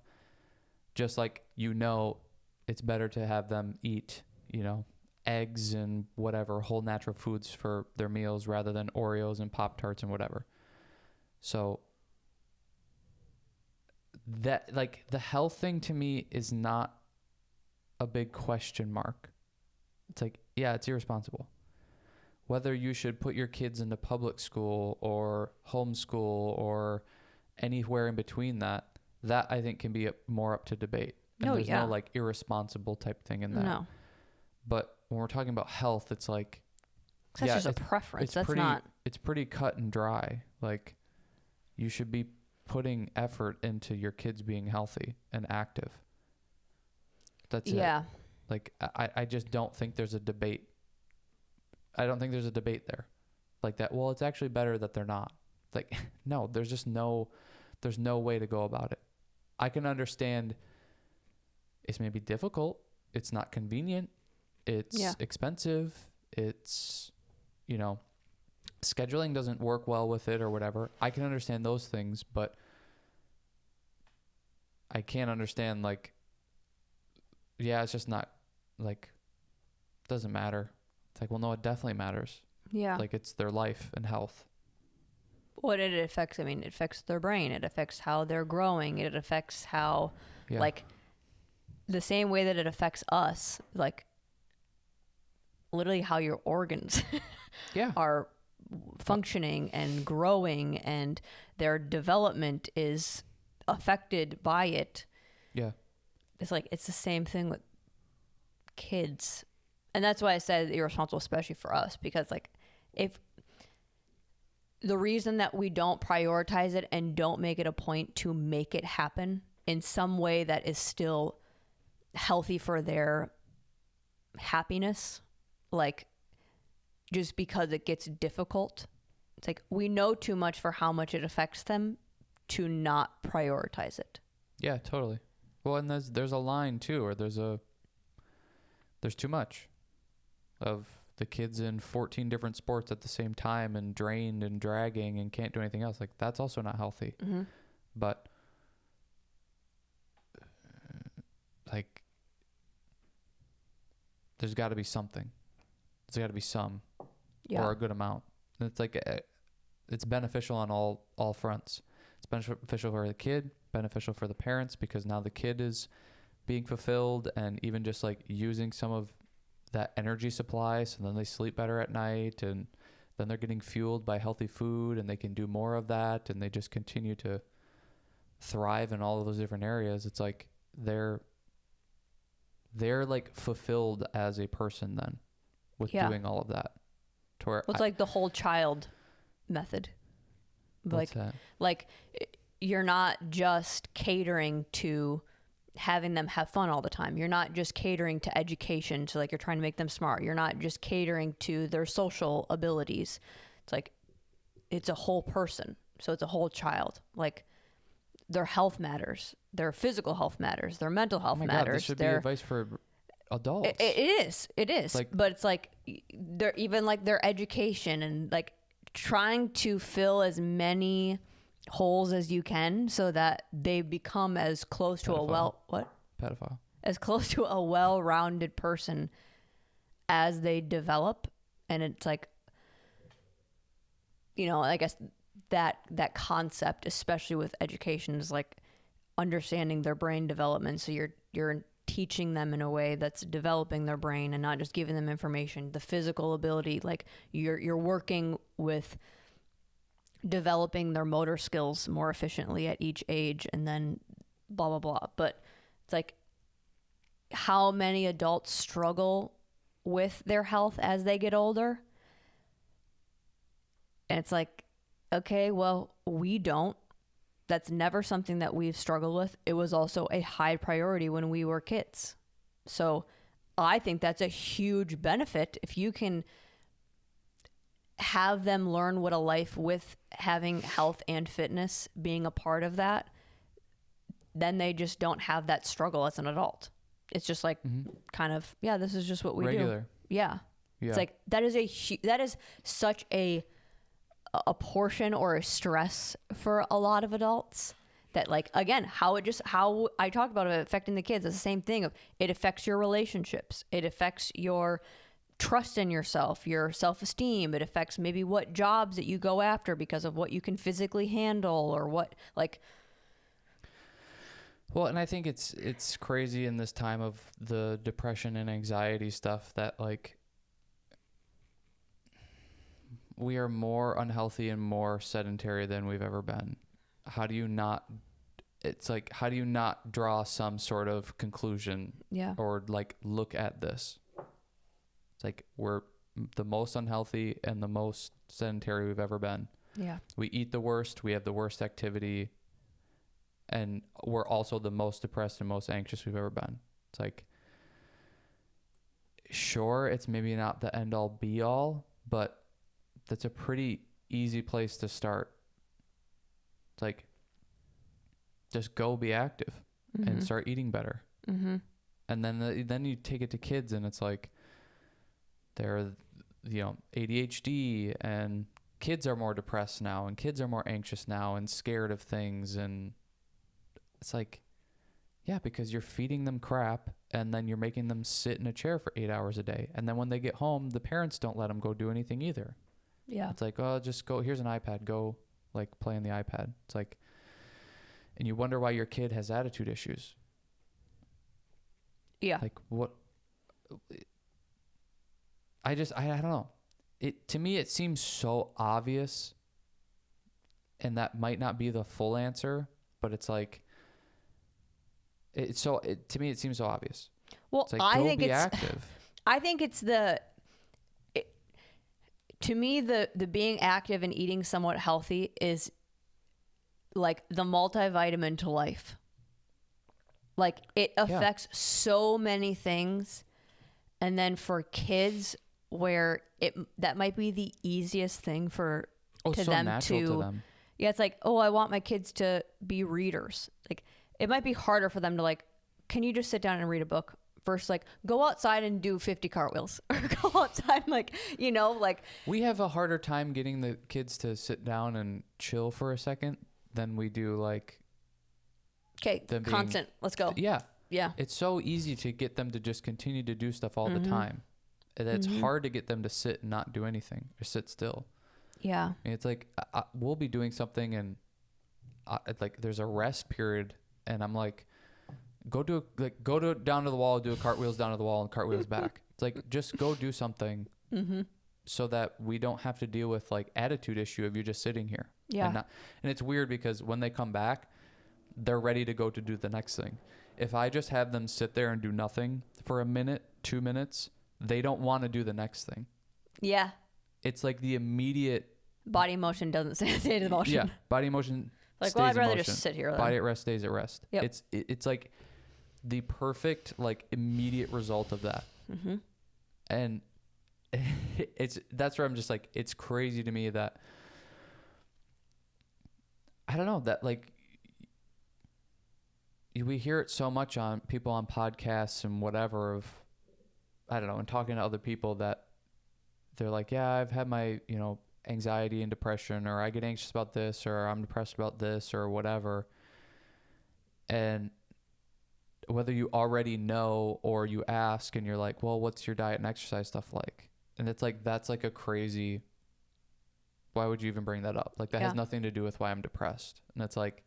Just like, you know, it's better to have them eat, you know, eggs and whatever, whole natural foods for their meals rather than Oreos and Pop-Tarts and whatever. So that, like, the health thing to me is not a big question mark. It's like, yeah, it's irresponsible. Whether you should put your kids into public school or homeschool or anywhere in between that I think can be more up to debate. And there's no like irresponsible type thing in that. No. But when we're talking about health, it's like, that's just a preference. That's pretty, not. It's pretty cut and dry. Like, you should be putting effort into your kids being healthy and active. That's it. Like, I just don't think there's a debate. I don't think there's a debate there. Like that, well, it's actually better that they're not. Like, no, there's no way to go about it. I can understand it's maybe difficult. It's not convenient. It's expensive. It's, you know, scheduling doesn't work well with it or whatever. I can understand those things, but I can't understand, like, yeah, it's just not, like, doesn't matter. It's like, well, no, it definitely matters. Yeah. Like, it's their life and health. What it affects, I mean, it affects their brain. It affects how they're growing. It affects how, like, the same way that it affects us, like, literally how your organs are functioning and growing and their development is affected by it. Yeah. It's like, it's the same thing with kids. And that's why I said irresponsible, especially for us, because, like, if the reason that we don't prioritize it and don't make it a point to make it happen in some way that is still healthy for their happiness, like, just because it gets difficult, it's like we know too much for how much it affects them to not prioritize it. Yeah, totally. Well, and there's a line too, or there's too much of the kids in 14 different sports at the same time and drained and dragging and can't do anything else. Like, that's also not healthy. Mm-hmm. But like, there's got to be something. There's got to be some or a good amount. And it's like, it's beneficial on all fronts. It's beneficial for the kid, beneficial for the parents, because now the kid is being fulfilled and even just like using some of that energy supply, so then they sleep better at night, and then they're getting fueled by healthy food and they can do more of that, and they just continue to thrive in all of those different areas. It's like they're like fulfilled as a person then with doing all of that. Well, it's like the whole child method. What's that? Like, you're not just catering to having them have fun all the time. You're not just catering to education, so like you're trying to make them smart. You're not just catering to their social abilities. It's like, it's a whole person. So it's a whole child. Like, their health matters. Their physical health matters. Their mental health matters. God, this should be advice for adults. It is. Like, but it's like, they're even like their education and like trying to fill as many holes as you can so that they become as close to as close to a well-rounded person as they develop. And it's like, you know, I guess that concept, especially with education, is like understanding their brain development. So you're teaching them in a way that's developing their brain and not just giving them information. The physical ability, like you're working with developing their motor skills more efficiently at each age, and then blah, blah, blah. But it's like, how many adults struggle with their health as they get older? And it's like, okay, well, we don't. That's never something that we've struggled with. It was also a high priority when we were kids. So I think that's a huge benefit if you can have them learn what a life with having health and fitness being a part of that, then they just don't have that struggle as an adult. It's just like kind of, this is just what we do. Yeah. It's like, that is such a portion or a stress for a lot of adults that, like, again, how I talked about it affecting the kids. It's the same thing of, it affects your relationships. It affects your trust in yourself, your self-esteem. It affects maybe what jobs that you go after because of what you can physically handle or what, like. Well, and I think it's crazy in this time of the depression and anxiety stuff that like we are more unhealthy and more sedentary than we've ever been. How do you not draw some sort of conclusion or like look at this? It's like we're the most unhealthy and the most sedentary we've ever been. Yeah. We eat the worst, we have the worst activity, and we're also the most depressed and most anxious we've ever been. It's like, sure, it's maybe not the end all be all, but that's a pretty easy place to start. It's like, just go be active and start eating better. Mm-hmm. And then you take it to kids and it's like, they're, ADHD, and kids are more depressed now, and kids are more anxious now and scared of things. And it's like, yeah, because you're feeding them crap and then you're making them sit in a chair for 8 hours a day. And then when they get home, the parents don't let them go do anything either. Yeah. It's like, oh, just go, here's an iPad, go like play on the iPad. It's like, and you wonder why your kid has attitude issues. Yeah. Like what? I don't know. To me, it seems so obvious, and that might not be the full answer, but it's like, to me, it seems so obvious. Well, it's like, I think be it's active. I think it's to me, the being active and eating somewhat healthy is like the multivitamin to life. Like it affects so many things. And then for kids where that might be the easiest thing to them natural to them. Yeah, it's like, oh, I want my kids to be readers. Like it might be harder for them to like, can you just sit down and read a book? Versus like go outside and do 50 cartwheels or go outside and like, like. We have a harder time getting the kids to sit down and chill for a second than we do like. Okay, constant. Let's go. Yeah. Yeah. It's so easy to get them to just continue to do stuff all the time. And it's hard to get them to sit and not do anything or sit still. Yeah. And it's like, we'll be doing something and like there's a rest period and I'm like, go down to the wall, do a cartwheels down to the wall and cartwheels back. It's like, just go do something so that we don't have to deal with like attitude issue of you just sitting here. Yeah. And it's weird because when they come back, they're ready to go to do the next thing. If I just have them sit there and do nothing for a minute, 2 minutes, they don't want to do the next thing. Yeah. It's like the immediate body motion doesn't stay to the motion. Yeah, body motion. Like, stays well, I'd rather in motion. just sit here. Then. Body at rest stays at rest. Yep. It's like the perfect like immediate result of that. And that's where I'm just like, it's crazy to me that I don't know that like we hear it so much on people on podcasts and whatever of, I don't know, and talking to other people that they're like, yeah, I've had my, anxiety and depression, or I get anxious about this, or I'm depressed about this, or whatever. And whether you already know or you ask and you're like, well, what's your diet and exercise stuff like? And it's like, that's like a crazy, why would you even bring that up? Like that has nothing to do with why I'm depressed. And it's like,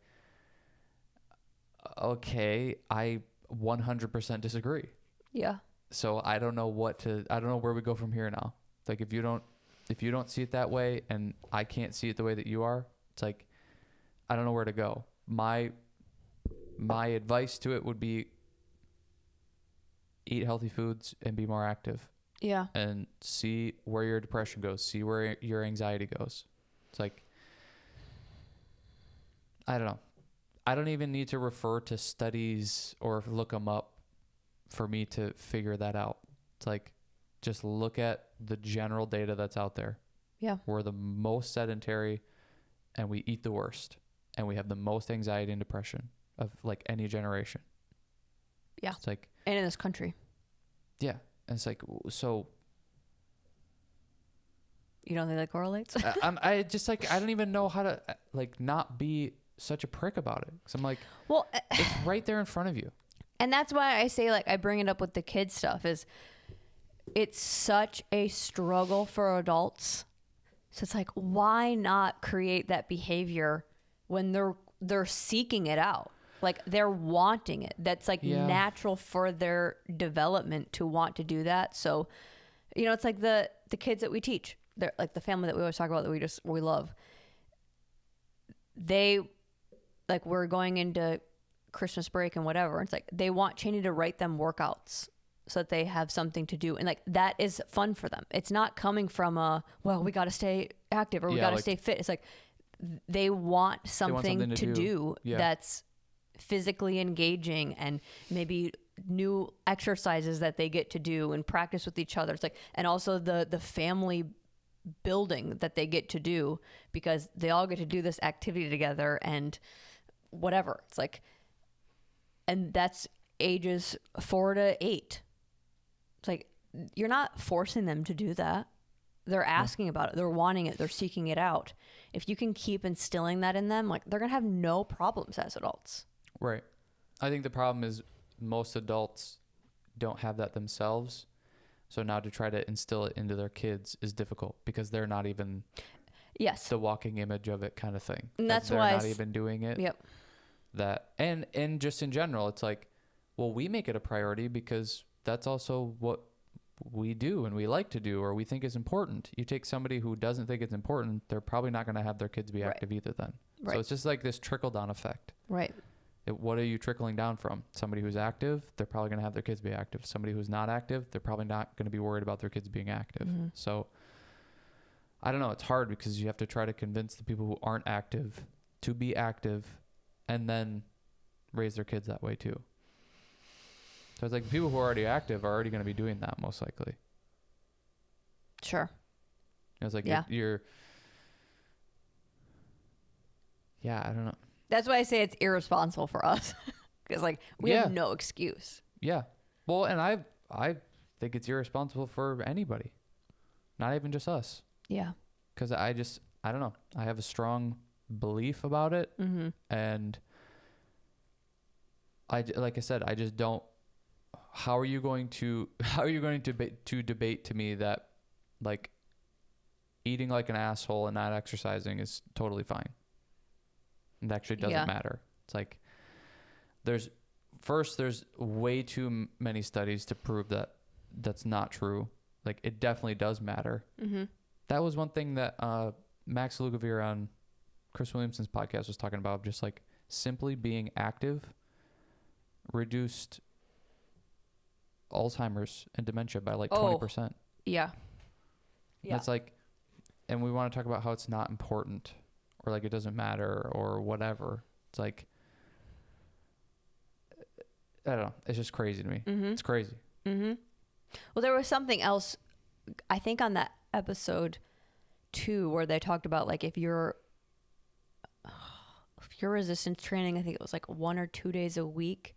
okay, I 100% disagree. Yeah. So I don't know where we go from here now. Like if you don't see it that way and I can't see it the way that you are, it's like, I don't know where to go. My advice to it would be eat healthy foods and be more active. Yeah. And see where your depression goes, see where your anxiety goes. It's like, I don't know. I don't even need to refer to studies or look them up for me to figure that out. It's like, just look at the general data that's out there. Yeah. We're the most sedentary and we eat the worst and we have the most anxiety and depression of like any generation. Yeah. It's like, and in this country. Yeah. And it's like, so. You don't think that correlates? I just like, I don't even know how to like not be such a prick about it. Cause I'm like, well, it's right there in front of you. And that's why I say like, I bring it up with the kids stuff is it's such a struggle for adults. So it's like, why not create that behavior when they're seeking it out? Like they're wanting it. That's like natural for their development to want to do that. So, it's like the kids that we teach. They're like the family that we always talk about that we love. They, like, we're going into Christmas break and whatever. It's like they want Cheney to write them workouts so that they have something to do. And like that is fun for them. It's not coming from we got to stay active or we got to stay fit. It's like they want something to do that's physically engaging and maybe new exercises that they get to do and practice with each other. It's like, and also the family building that they get to do because they all get to do this activity together and whatever. It's like, and that's ages 4 to 8. It's like, you're not forcing them to do that. They're asking about it. They're wanting it. They're seeking it out. If you can keep instilling that in them, like they're going to have no problems as adults. Right. I think the problem is most adults don't have that themselves. So now to try to instill it into their kids is difficult because they're not even the walking image of it kind of thing. And that's they're why not even doing it. Yep. That and just in general, it's like, well, we make it a priority because that's also what we do and we like to do or we think is important. You take somebody who doesn't think it's important, they're probably not going to have their kids be active either then. So it's just like this trickle down effect. Right. What are you trickling down from? Somebody who's active, they're probably going to have their kids be active. Somebody who's not active, they're probably not going to be worried about their kids being active. Mm-hmm. So I don't know. It's hard because you have to try to convince the people who aren't active to be active and then raise their kids that way too. So it's like the people who are already active are already going to be doing that most likely. Sure. It's like you're I don't know. That's why I say it's irresponsible for us because like we have no excuse. Yeah. Well, and I think it's irresponsible for anybody, not even just us. Yeah. Because I don't know. I have a strong belief about it. Mm-hmm. And like I said, I just don't. How are you going to debate to me that like eating like an asshole and not exercising is totally fine? It actually doesn't matter. It's like there's way too many studies to prove that that's not true. Like it definitely does matter. Mm-hmm. That was one thing that Max Lugavere on Chris Williamson's podcast was talking about, just like simply being active reduced Alzheimer's and dementia by like 20%. Yeah. That's like, and we want to talk about how it's not important or like it doesn't matter or whatever. It's like, I don't know. It's just crazy to me. Mm-hmm. It's crazy. Mm-hmm. Well, there was something else, I think on that episode too, where they talked about like if you're resistance training, I think it was like 1 or 2 days a week,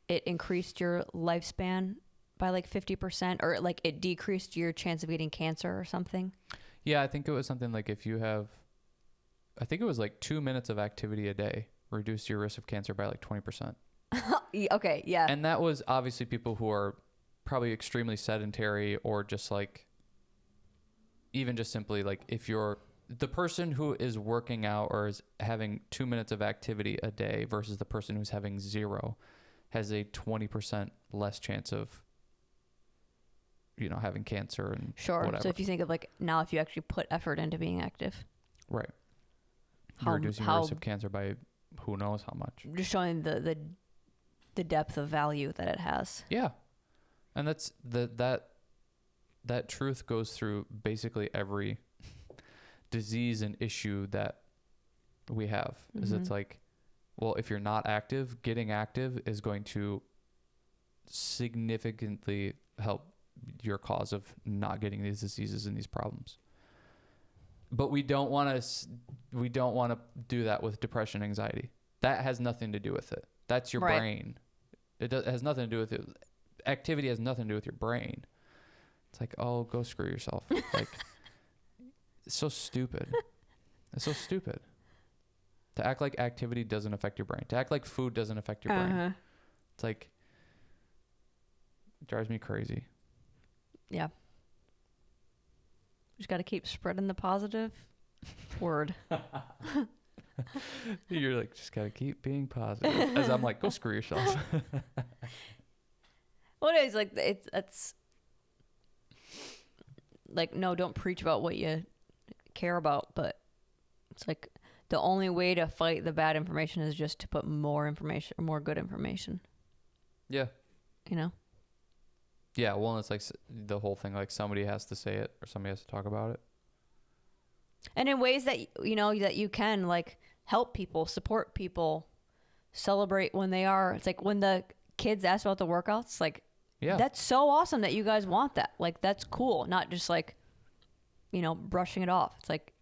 it increased your lifespan by like 50% or like it decreased your chance of getting cancer or something. Yeah, I think it was something like if you have, I think it was like 2 minutes of activity a day reduced your risk of cancer by like 20%. Okay, yeah. And that was obviously people who are probably extremely sedentary or just like, even just simply like if you're the person who is working out or is having 2 minutes of activity a day versus the person who's having 0 has a 20% less chance of, having cancer and whatever. So if you think of like now, if you actually put effort into being active. Right. You're reducing your risk of cancer by who knows how much. Just showing the depth of value that it has. Yeah. And that's that truth goes through basically every disease and issue that we have. Mm-hmm. Is it's like, well, if you're not active, getting active is going to significantly help your cause of not getting these diseases and these problems. But we don't want to do that with depression, anxiety. That has nothing to do with it. That's your brain. It has nothing to do with it. Activity has nothing to do with your brain. It's like, oh, go screw yourself. Like, it's so stupid. It's so stupid. To act like activity doesn't affect your brain. To act like food doesn't affect your brain. It's like, drives me crazy. Yeah. Just got to keep spreading the positive word. You're like, just gotta keep being positive. As I'm like, go screw yourself. Well, it is like it's like, no, don't preach about what you care about, but it's like the only way to fight the bad information is just to put more information, more good information. Yeah. You know? Yeah. Well, it's like the whole thing, like somebody has to say it or somebody has to talk about it. And in ways that, you know, that you can like help people, support people, celebrate when they are. It's like when the kids ask about the workouts, like, Yeah. that's so awesome that you guys want that. Like, that's cool. Not just like, you know, brushing it off. It's like,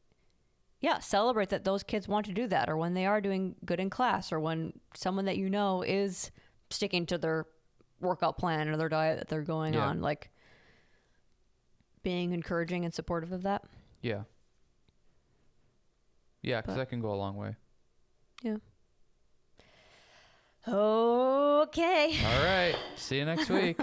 yeah, celebrate that those kids want to do that, or when they are doing good in class, or when someone that you know is sticking to their workout plan or their diet that they're going on. Like, being encouraging and supportive of that. Yeah. Yeah, because that can go a long way. Yeah. Okay. All right. See you next week.